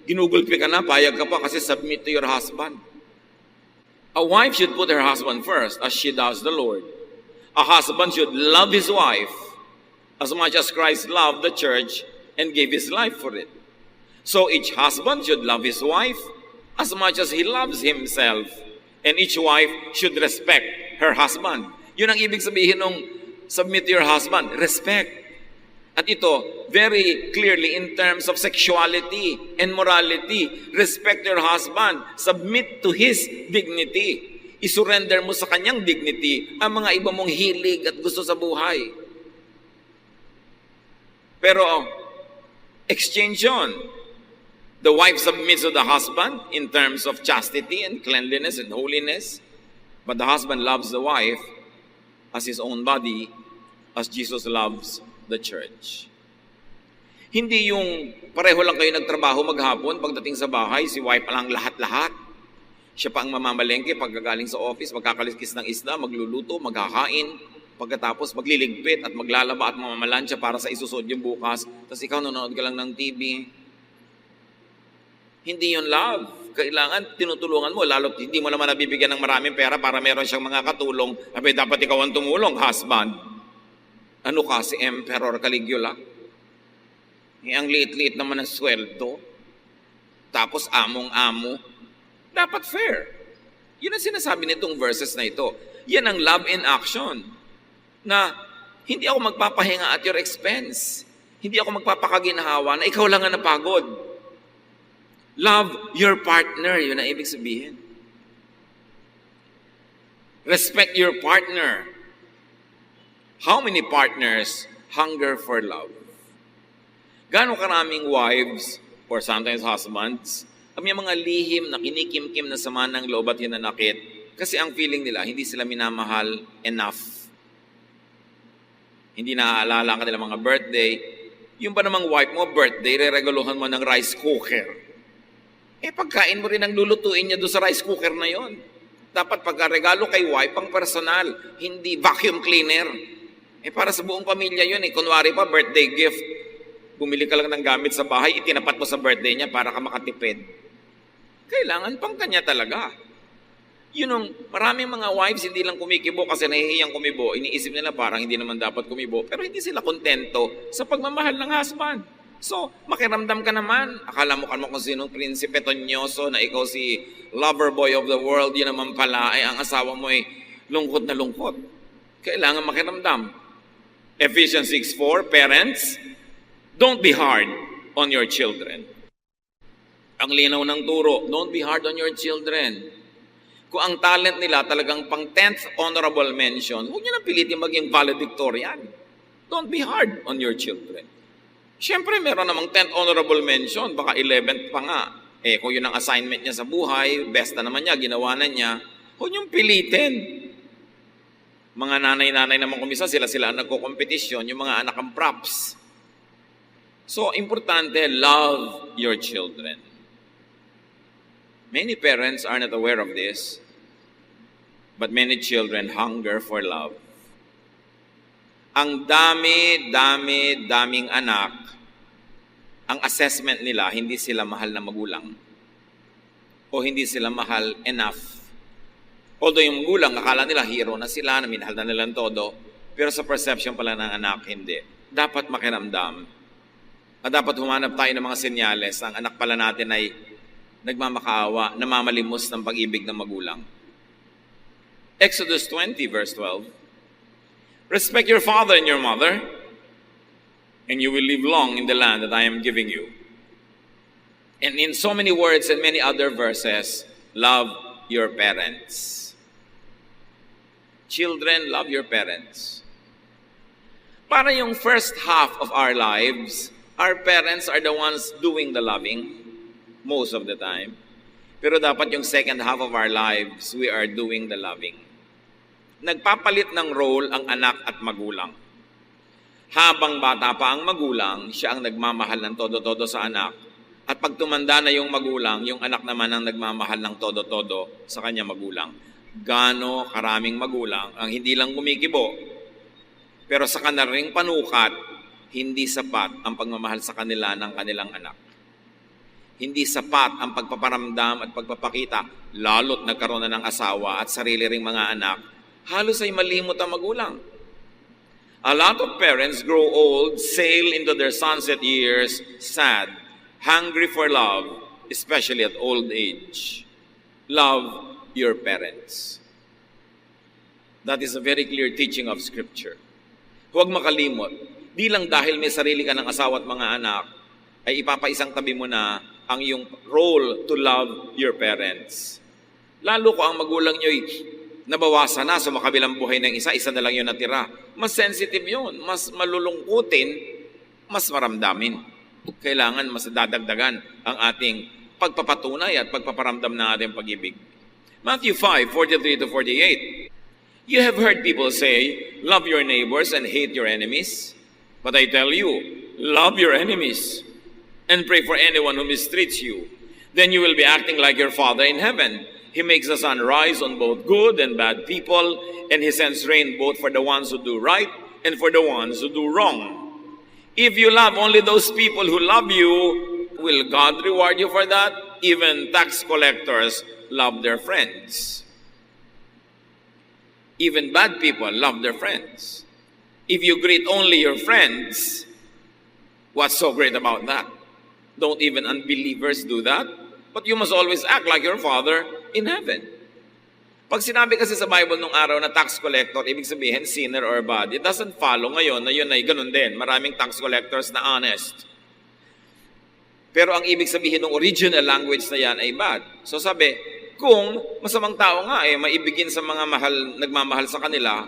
ginugulpi ka na, payag ka pa kasi submit to your husband. A wife should put her husband first as she does the Lord. A husband should love his wife as much as Christ loved the church and gave his life for it. So each husband should love his wife as much as he loves himself. And each wife should respect her husband. Yun ang ibig sabihin ng submit to your husband, respect. At ito, very clearly in terms of sexuality and morality, respect your husband, submit to his dignity. Isurrender mo sa kanyang dignity ang mga iba mong hilig at gusto sa buhay. Pero, exchange yun. The wife submits to the husband in terms of chastity and cleanliness and holiness, but the husband loves the wife as his own body, as Jesus loves the church. Hindi yung pareho lang kayo nagtrabaho maghapon, pagdating sa bahay, si wife pa lang lahat-lahat. Siya pa ang mamamalengke pagkagaling sa office, magkakaliskis ng isda, magluluto, magkakain, pagkatapos magliligpit at maglalaba at mamamalansya para sa isusod yung bukas. Tapos ikaw nanonood ka lang ng TV. Hindi yun love. Kailangan tinutulungan mo, lalo hindi mo naman nabibigyan ng maraming pera para meron siyang mga katulong. Abay, dapat ikaw ang tumulong, husband. Ano ka, si Emperor Caligula? Ang liit-liit naman ng sweldo. Tapos among-amo. Dapat fair. Yun ang sinasabi nitong verses na ito. Yan ang love in action. Na hindi ako magpapahinga at your expense. Hindi ako magpapakaginhawa na ikaw lang ang napagod. Love your partner. Yun ang ibig sabihin. Respect your partner. How many partners hunger for love? Gaano karaming wives or sometimes husbands ang may mga lihim na kinikim-kim na sama ng loob at hinanakit kasi ang feeling nila hindi sila minamahal enough. Hindi naaalala ka nila mga birthday. Yung pa namang wife mo, birthday, re-regaluhan mo ng rice cooker. Pagkain mo rin ang lulutuin niya doon sa rice cooker na yon. Dapat pagka-regalo kay wife, pang personal, hindi vacuum cleaner. Para sa buong pamilya yun. Kunwari pa, birthday gift. Bumili ka lang ng gamit sa bahay, itinapat mo sa birthday niya para ka makatipid. Kailangan pang kanya talaga. Yun ang maraming mga wives hindi lang kumikibo kasi nahihiyang kumibo. Iniisip nila parang hindi naman dapat kumibo. Pero hindi sila kontento sa pagmamahal ng husband. So, makiramdam ka naman. Akala mo kung sinong prinsipe tonyoso na ikaw si lover boy of the world. Yun naman pala ay ang asawa mo ay lungkot na lungkot. Kailangan makiramdam. Ephesians 6:4, parents, don't be hard on your children. Ang linaw ng turo, don't be hard on your children. Kung ang talent nila talagang pang 10th honorable mention, huwag nyo na pilitin maging valedictorian. Don't be hard on your children. Siyempre, meron namang 10th honorable mention, baka 11th pa nga. Kung yun ang assignment niya sa buhay, best na naman niya, ginawa na niya, huwag niyong pilitin. Mga nanay-nanay naman kumisa, sila ang nagko-competition, yung mga anak ang props. So, importante, love your children. Many parents are not aware of this, but many children hunger for love. Ang daming anak, ang assessment nila, hindi sila mahal na magulang. O hindi sila mahal enough. Although yung magulang, akala nila hero na sila, na minahal na nilang todo, pero sa perception pala ng anak, hindi. Dapat makiramdam. At dapat humanap tayo ng mga senyales. Ang anak pala natin ay nagmamakaawa, namamalimos ng pag-ibig ng magulang. Exodus 20, verse 12. Respect your father and your mother, and you will live long in the land that I am giving you. And in so many words and many other verses, love your parents. Children, love your parents. Para yung first half of our lives, our parents are the ones doing the loving most of the time. Pero dapat yung second half of our lives, we are doing the loving. Nagpapalit ng role ang anak at magulang. Habang bata pa ang magulang, siya ang nagmamahal ng todo-todo sa anak. At pag tumanda na yung magulang, yung anak naman ang nagmamahal ng todo-todo sa kanya magulang. Gaano karaming magulang ang hindi lang kumikibo, pero sa kanilang panukat, hindi sapat ang pagmamahal sa kanila ng kanilang anak. Hindi sapat ang pagpaparamdam at pagpapakita, lalo't nagkaroon na ng asawa at sarili ring mga anak, halos ay malimot ang magulang. A lot of parents grow old, sail into their sunset years, sad, hungry for love, especially at old age. Love your parents. That is a very clear teaching of Scripture. Huwag makalimot. Di lang dahil may sarili ka ng asawa at mga anak, ay ipapaisang tabi mo na ang iyong role to love your parents. Lalo ko ang magulang nyo'y nabawasan na sa makabilang buhay ng isa na lang yun natira. Mas sensitive yun, mas malulungkutin, mas maramdamin. Kailangan mas dadagdagan ang ating pagpapatunay at pagpaparamdam ng ating pag-ibig. Matthew 5:43-48. You have heard people say, love your neighbors and hate your enemies. But I tell you, love your enemies and pray for anyone who mistreats you. Then you will be acting like your Father in heaven. He makes the sun rise on both good and bad people, and He sends rain both for the ones who do right and for the ones who do wrong. If you love only those people who love you, will God reward you for that? Even tax collectors love their friends. Even bad people love their friends. If you greet only your friends, what's so great about that? Don't even unbelievers do that? But you must always act like your Father in heaven. Pag sinabi kasi sa Bible nung araw na tax collector, ibig sabihin sinner or bad, it doesn't follow ngayon na yun ay ganun din. Maraming tax collectors na honest. Pero ang ibig sabihin ng original language na yan ay bad. So sabi, kung masamang tao nga maibigin sa mga nagmamahal sa kanila,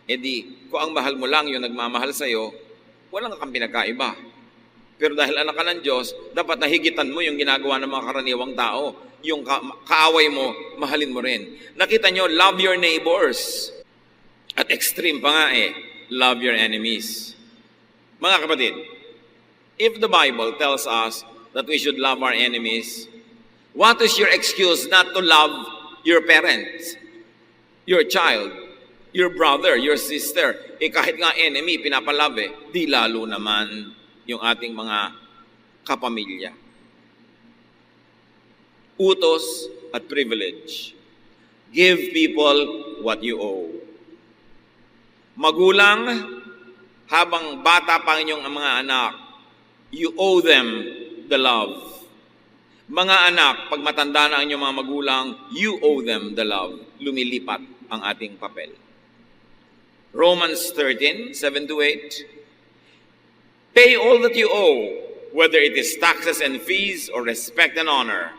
edi kung ang mahal mo lang yung nagmamahal sa'yo, walang kang pinagkaiba. Pero dahil anak ka ng Diyos, dapat nahigitan mo yung ginagawa ng mga karaniwang tao. Yung kaaway mo, mahalin mo rin. Nakita nyo, love your neighbors. At extreme pa nga love your enemies. Mga kapatid, if the Bible tells us that we should love our enemies, what is your excuse not to love your parents, your child, your brother, your sister? Kahit nga enemy, pinapalove di lalo naman yung ating mga kapamilya. Utos at privilege. Give people what you owe. Magulang, habang bata pa inyong mga anak, you owe them the love. Mga anak, pag matanda na ang inyong mga magulang, you owe them the love. Lumilipat ang ating papel. Romans 13:7-8. Pay all that you owe, whether it is taxes and fees or respect and honor.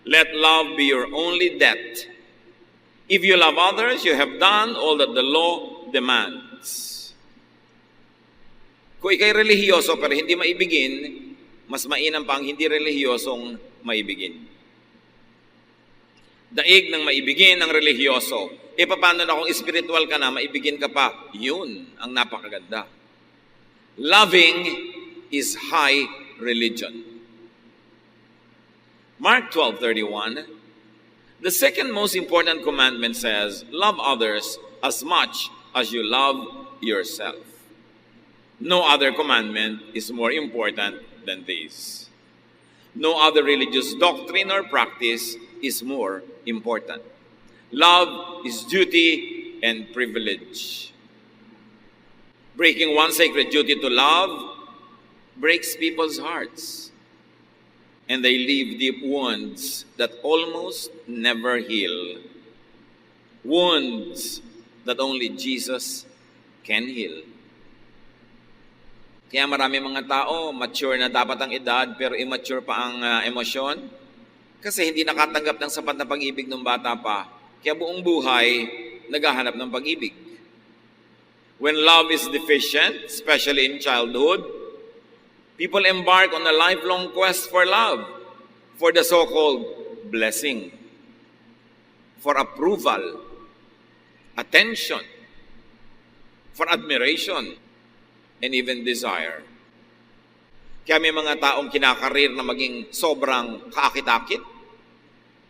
Let love be your only debt. If you love others, you have done all that the law demands. Kung ikay relihiyoso pero hindi maibigin, mas mainam pa ang hindi relihiyosong maibigin. Daig ng maibigin ang relihiyoso. E paano na kung spiritual ka na, maibigin ka pa? Yun ang napakaganda. Loving is high religion. Mark 12:31, the second most important commandment says, love others as much as you love yourself. No other commandment is more important than this. No other religious doctrine or practice is more important. Love is duty and privilege. Breaking one sacred duty to love breaks people's hearts, and they leave deep wounds that almost never heal. Wounds that only Jesus can heal. Kaya marami mga tao, mature na dapat ang edad, pero immature pa ang emosyon. Kasi hindi nakatanggap ng sapat na pag-ibig ng bata pa. Kaya buong buhay, naghahanap ng pag-ibig. When love is deficient, especially in childhood, people embark on a lifelong quest for love, for the so-called blessing, for approval, attention, for admiration, and even desire. Kaya may mga taong kinakarir na maging sobrang kaakit-akit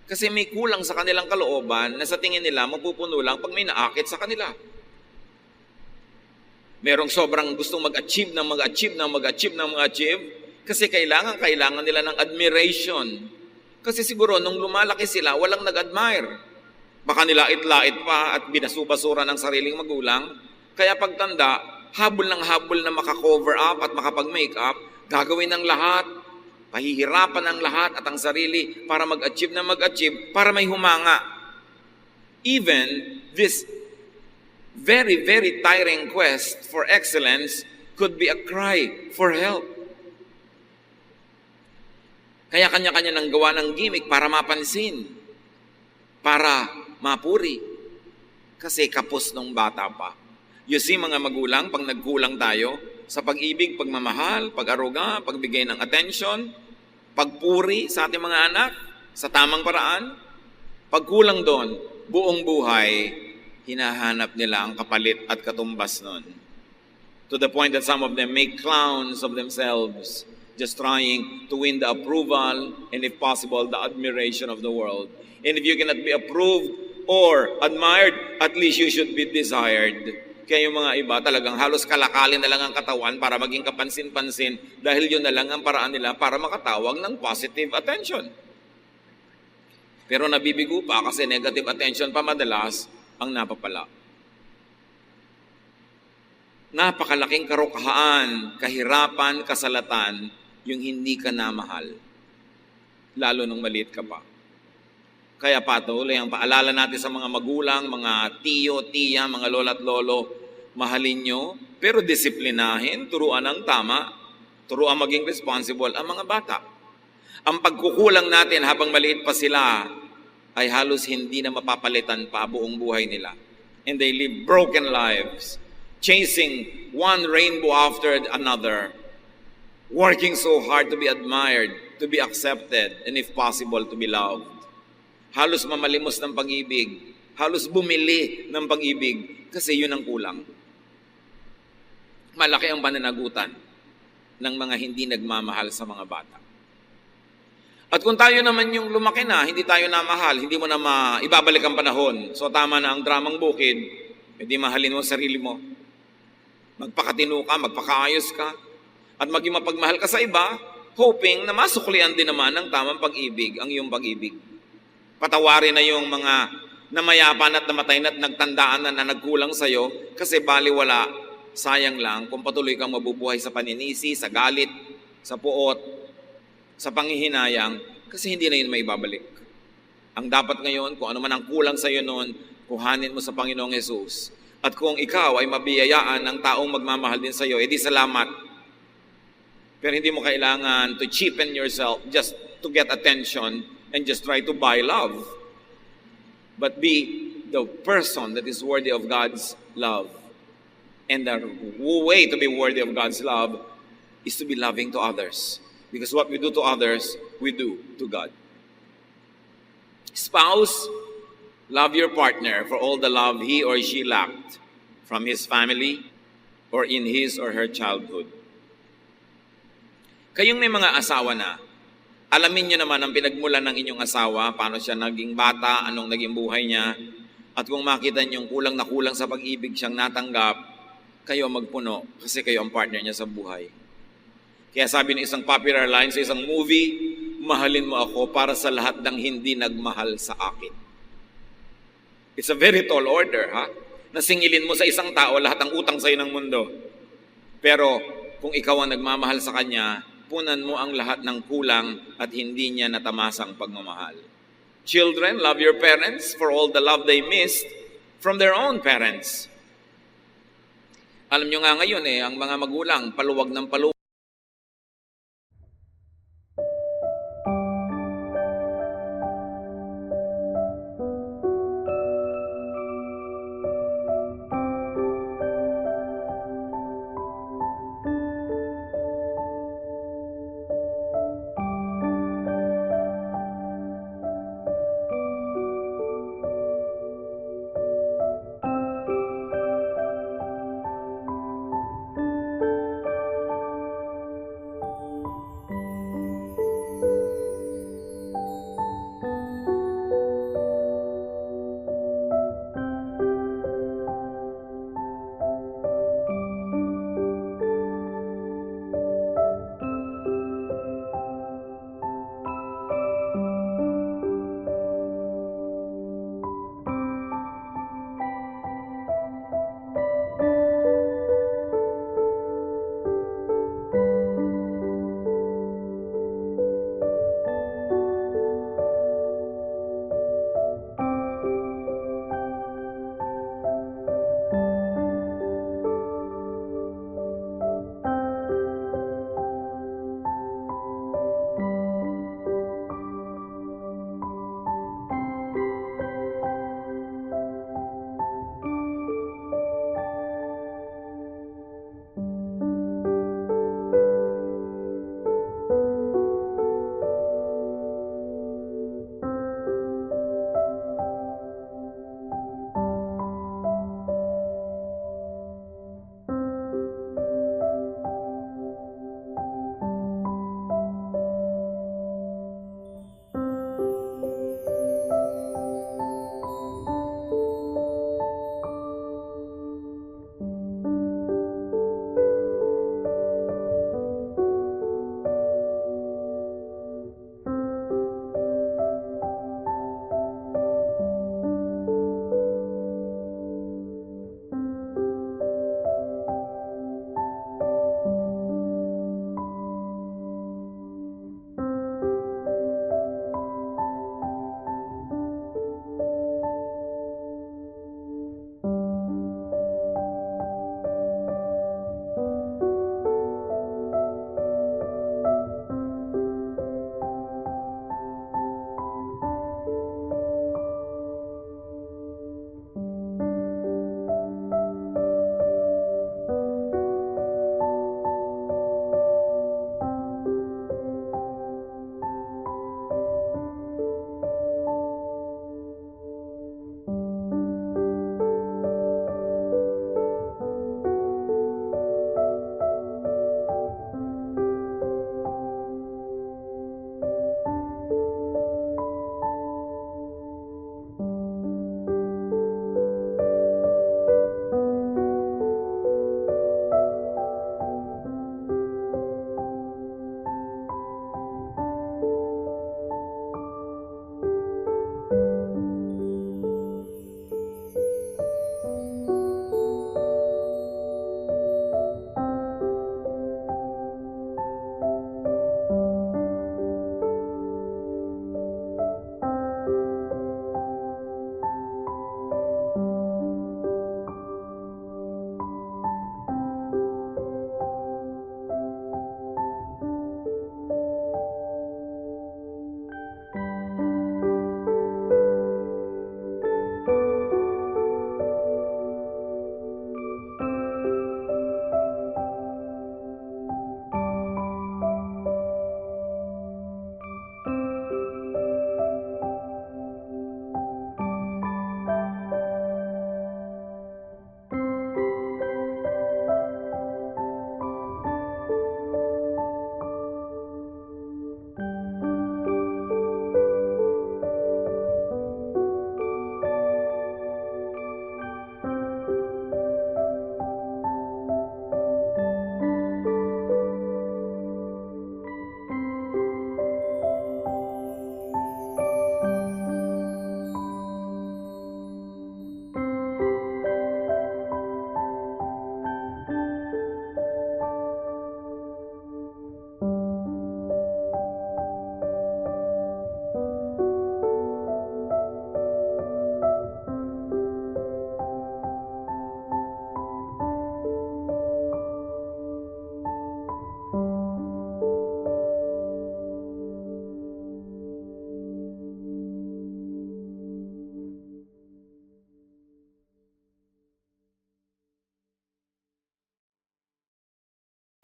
kasi may kulang sa kanilang kalooban na sa tingin nila mapupuno lang pag may naakit sa kanila. Merong sobrang gustong mag-achieve kasi kailangan nila ng admiration. Kasi siguro nung lumalaki sila, walang nag-admire. Baka nilait-lait pa at binasubasura ng sariling magulang. Kaya pagtanda, habol na maka-cover up at makapag-make-up, gagawin ng lahat, pahihirapan ng lahat at ang sarili para mag-achieve, para may humanga. Even this very, very tiring quest for excellence could be a cry for help. Kaya kanya-kanya nang gawa ng gimmick para mapansin, para mapuri. Kasi kapos nung bata pa. You see, mga magulang, pag nagkulang tayo sa pag-ibig, pagmamahal, pag-aruga, pagbigay ng attention, pagpuri sa ating mga anak, sa tamang paraan, pagkulang doon, buong buhay, hinahanap nila ang kapalit at katumbas nun. To the point that some of them make clowns of themselves, just trying to win the approval and if possible, the admiration of the world. And if you cannot be approved or admired, at least you should be desired. Kaya yung mga iba talagang halos kalakalin na lang ang katawan para maging kapansin-pansin dahil yun na lang ang paraan nila para makatawag ng positive attention. Pero nabibigo pa kasi negative attention pa madalas ang napapala. Napakalaking karukahaan, kahirapan, kasalatan yung hindi ka namahal. Lalo nung maliit ka pa. Kaya patuloy ang paalala natin sa mga magulang, mga tiyo, tiya, mga lola at lolo, mahalin nyo, pero disiplinahin, turuan ang tama, turuan maging responsible ang mga bata. Ang pagkukulang natin habang maliit pa sila ay halos hindi na mapapalitan pa buong buhay nila. And they live broken lives, chasing one rainbow after another, working so hard to be admired, to be accepted, and if possible, to be loved. Halos mamalimos ng pag-ibig, halos bumili ng pag-ibig kasi yun ang kulang. Malaki ang pananagutan ng mga hindi nagmamahal sa mga bata. At kung tayo naman yung lumaki na, hindi tayo namahal, hindi mo na ibabalik ang panahon. So tama na ang dramang bukid, hindi mahalin mo sarili mo. Magpakatino ka, magpakaayos ka, at maging mapagmahal ka sa iba, hoping na masuklian din naman ng tamang pag-ibig, ang iyong pag-ibig. Patawarin na yung mga namayapan at namatay na at nagtandaan na nagkulang sa'yo kasi baliwala, sayang lang kung patuloy kang mabubuhay sa paninisi, sa galit, sa puot, sa panghihinayang kasi hindi na yun maibabalik. Ang dapat ngayon, kung ano man ang kulang sa'yo noon, kuhanin mo sa Panginoong Jesus. At kung ikaw ay mabiyayaan ng taong magmamahal din sa'yo, edi salamat. Pero hindi mo kailangan to cheapen yourself just to get attention and just try to buy love. But be the person that is worthy of God's love. And the way to be worthy of God's love is to be loving to others. Because what we do to others, we do to God. Spouse, love your partner for all the love he or she lacked from his family or in his or her childhood. Kayong may mga asawa na, alamin nyo naman ang pinagmulan ng inyong asawa, paano siya naging bata, anong naging buhay niya, at kung makita nyo kulang na kulang sa pag-ibig siyang natanggap, kayo magpuno kasi kayo ang partner niya sa buhay. Kaya sabi ng isang popular line sa isang movie, mahalin mo ako para sa lahat ng hindi nagmahal sa akin. It's a very tall order, ha? Nasingilin mo sa isang tao lahat ng utang sa'yo ng mundo. Pero kung ikaw ang nagmamahal sa kanya, punan mo ang lahat ng kulang at hindi niya natamasang pagmamahal. Children, love your parents for all the love they missed from their own parents. Alam nyo nga ngayon ang mga magulang, paluwag ng paluwag.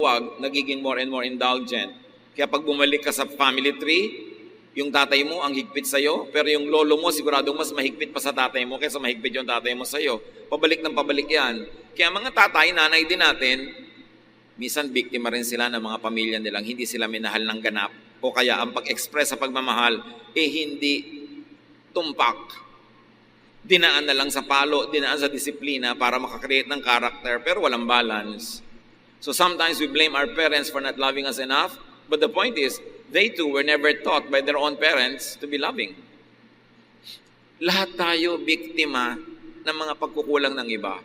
wag, nagiging more and more indulgent. Kaya pag bumalik ka sa family tree, yung tatay mo ang higpit sa'yo, pero yung lolo mo siguradong mas mahigpit pa sa tatay mo kaysa mahigpit yung tatay mo sa'yo. Pabalik ng pabalik yan. Kaya mga tatay, nanay din natin, minsan biktima rin sila ng mga pamilya nilang hindi sila minahal ng ganap o kaya ang pag-express sa pagmamahal hindi tumpak. Dinaan na lang sa palo, dinaan sa disiplina para makakreate ng character pero walang balance. So sometimes we blame our parents for not loving us enough, but the point is, they too were never taught by their own parents to be loving. Lahat tayo biktima ng mga pagkukulang ng iba.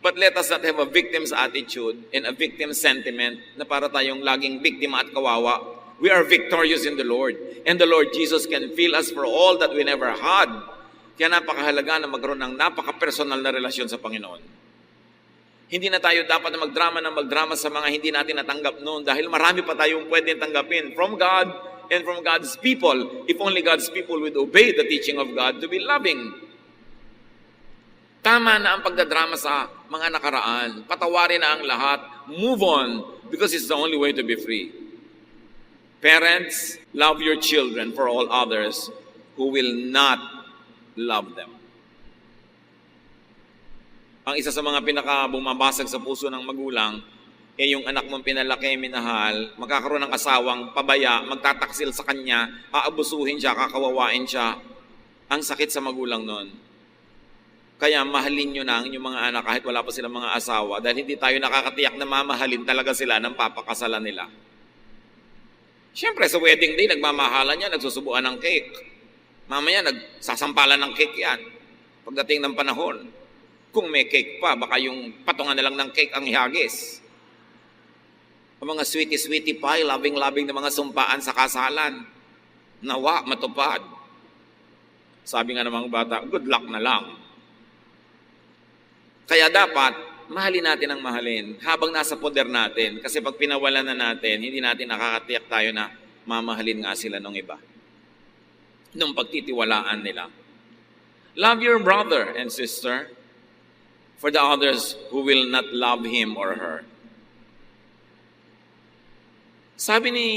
But let us not have a victim's attitude and a victim's sentiment na para tayong laging biktima at kawawa. We are victorious in the Lord. And the Lord Jesus can fill us for all that we never had. Kaya napakahalaga na magkaroon ng napaka-personal na relasyon sa Panginoon. Hindi na tayo dapat na magdrama sa mga hindi natin natanggap noon dahil marami pa tayong pwedeng tanggapin from God and from God's people if only God's people would obey the teaching of God to be loving. Tama na ang pagdadrama sa mga nakaraan. Patawarin na ang lahat. Move on because it's the only way to be free. Parents, love your children for all others who will not love them. Ang isa sa mga pinakabumabasag sa puso ng magulang, yung anak mong pinalaki, minahal, magkakaroon ng asawang pabaya, magtataksil sa kanya, aabusuhin siya, kakawawain siya. Ang sakit sa magulang nun. Kaya mahalin nyo na ang inyong mga anak kahit wala pa silang mga asawa dahil hindi tayo nakakatiyak na mamahalin talaga sila ng papakasalan nila. Siyempre, sa wedding day, nagmamahalan niya, nagsusubuan ng cake. Mamaya, nagsasampalan ng cake yan. Pagdating ng panahon, kung may cake pa, baka yung patungan na lang ng cake ang ihagis. Ang mga sweetie-sweetie pie, loving-loving na mga sumpaan sa kasalan. Nawa, matupad. Sabi nga ng mga bata, good luck na lang. Kaya dapat, mahalin natin ang mahalin habang nasa poder natin. Kasi pag pinawalan na natin, hindi natin nakakatiyak tayo na mamahalin nga sila ng iba. Nung pagtitiwalaan nila. Love your brother and sister for the others who will not love him or her. Sabi ni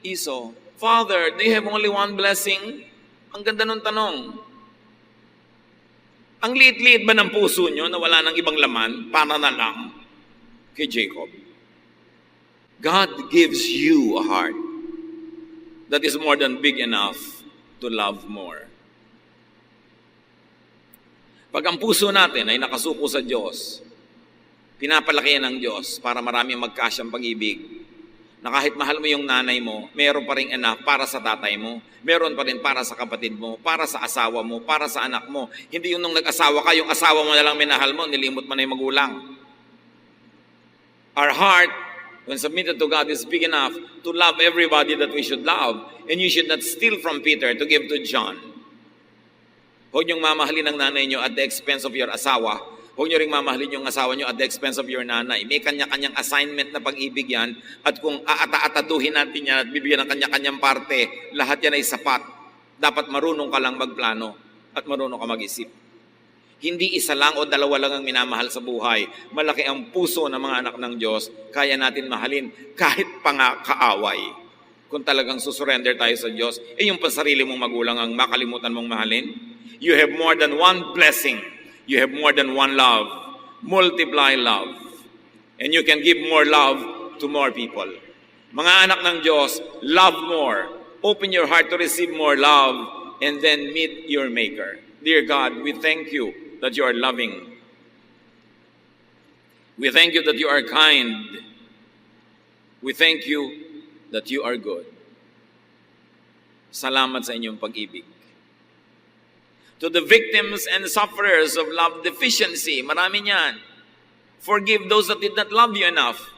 Esau, Father, do you have only one blessing? Ang ganda ng tanong. Ang liit-liit ba ng puso nyo na wala ng ibang laman para na lang kay Jacob? God gives you a heart that is more than big enough to love more. Pag ang puso natin ay nakasuko sa Diyos, pinapalaki ng Diyos para maraming magkasyang pag-ibig, na kahit mahal mo yung nanay mo, meron pa rin enough para sa tatay mo, meron pa rin para sa kapatid mo, para sa asawa mo, para sa anak mo. Hindi yun nung nag-asawa ka, yung asawa mo na lang minahal mo, nilimot mo na yung magulang. Our heart, when submitted to God, is big enough to love everybody that we should love. And you should not steal from Peter to give to John. Huwag niyong mamahalin ang nanay niyo at the expense of your asawa. Huwag niyo ring mamahalin yung asawa niyo at the expense of your nanay. May kanya-kanyang assignment na pag-ibig yan. At kung aata-ataduhin natin yan at bibigyan ng kanya-kanyang parte, lahat yan ay sapat. Dapat marunong ka lang magplano at marunong ka mag-isip. Hindi isa lang o dalawa lang ang minamahal sa buhay. Malaki ang puso ng mga anak ng Diyos. Kaya natin mahalin kahit pa nga kaaway. Kung talagang susurrender tayo sa Diyos, yung pansarili mong magulang ang makalimutan mong mahalin. You have more than one blessing. You have more than one love. Multiply love. And you can give more love to more people. Mga anak ng Diyos, love more. Open your heart to receive more love and then meet your Maker. Dear God, we thank you that you are loving. We thank you that you are kind. We thank you that you are good. Salamat sa inyong pag-ibig. To the victims and sufferers of love deficiency, marami niyan. Forgive those that did not love you enough.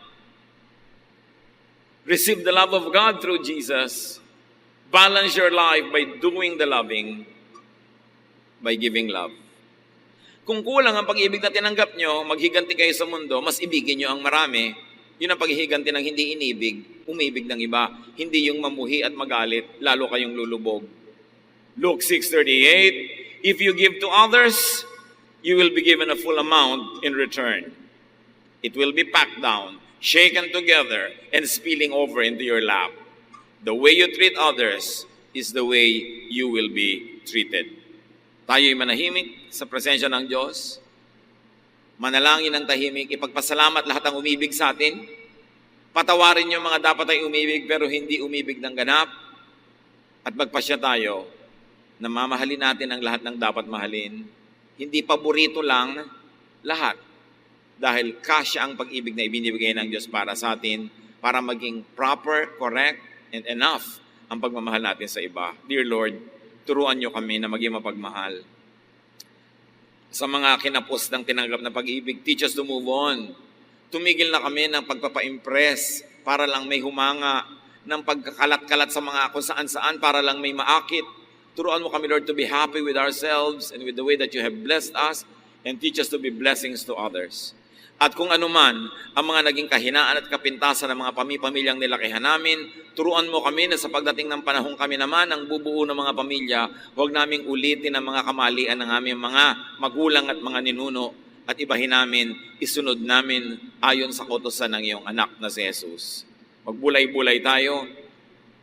Receive the love of God through Jesus. Balance your life by doing the loving, by giving love. Kung kulang ang pag-ibig na tinanggap nyo, maghiganti kayo sa mundo, mas ibigin nyo ang marami. Yun ang paghihiganti ng hindi inibig, umibig ng iba. Hindi yung mamuhi at magalit, lalo kayong lulubog. Luke 6:38, if you give to others, you will be given a full amount in return. It will be packed down. shaken together, and spilling over into your lap. The way you treat others is the way you will be treated. Tayo'y manahimik sa presensya ng Diyos. Manalangin ng tahimik, ipagpasalamat lahat ang umibig sa atin. Patawarin yung mga dapat ay umibig pero hindi umibig ng ganap. At magpasya tayo na mamahalin natin ang lahat ng dapat mahalin. Hindi paborito lang lahat. Dahil kasya ang pag-ibig na ibinibigay ng Diyos para sa atin para maging proper, correct, and enough ang pagmamahal natin sa iba. Dear Lord, turuan niyo kami na maging mapagmahal. Sa mga kinapos ng tinanggap na pag-ibig, teach us to move on. Tumigil na kami ng pagpapa-impress para lang may humanga, ng pagkakalat-kalat sa mga kung saan-saan para lang may maakit. Turuan mo kami, Lord, to be happy with ourselves and with the way that you have blessed us, and teach us to be blessings to others. At kung ano man ang mga naging kahinaan at kapintasan ng mga pamilyang nilakihan namin, turuan mo kami na sa pagdating ng panahon kami naman ang bubuo ng mga pamilya, huwag naming ulitin ang mga kamalian ng aming mga magulang at mga ninuno at ibahin namin, isunod namin ayon sa kautusan ng iyong anak na si Jesus. Magbulay-bulay tayo,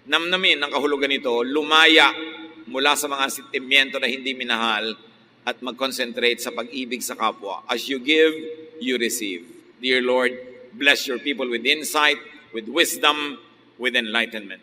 namnamin ang kahulugan nito, lumaya mula sa mga sentimiento na hindi minahal at mag-concentrate sa pag-ibig sa kapwa. As you give, you receive. Dear Lord, bless your people with insight, with wisdom, with enlightenment.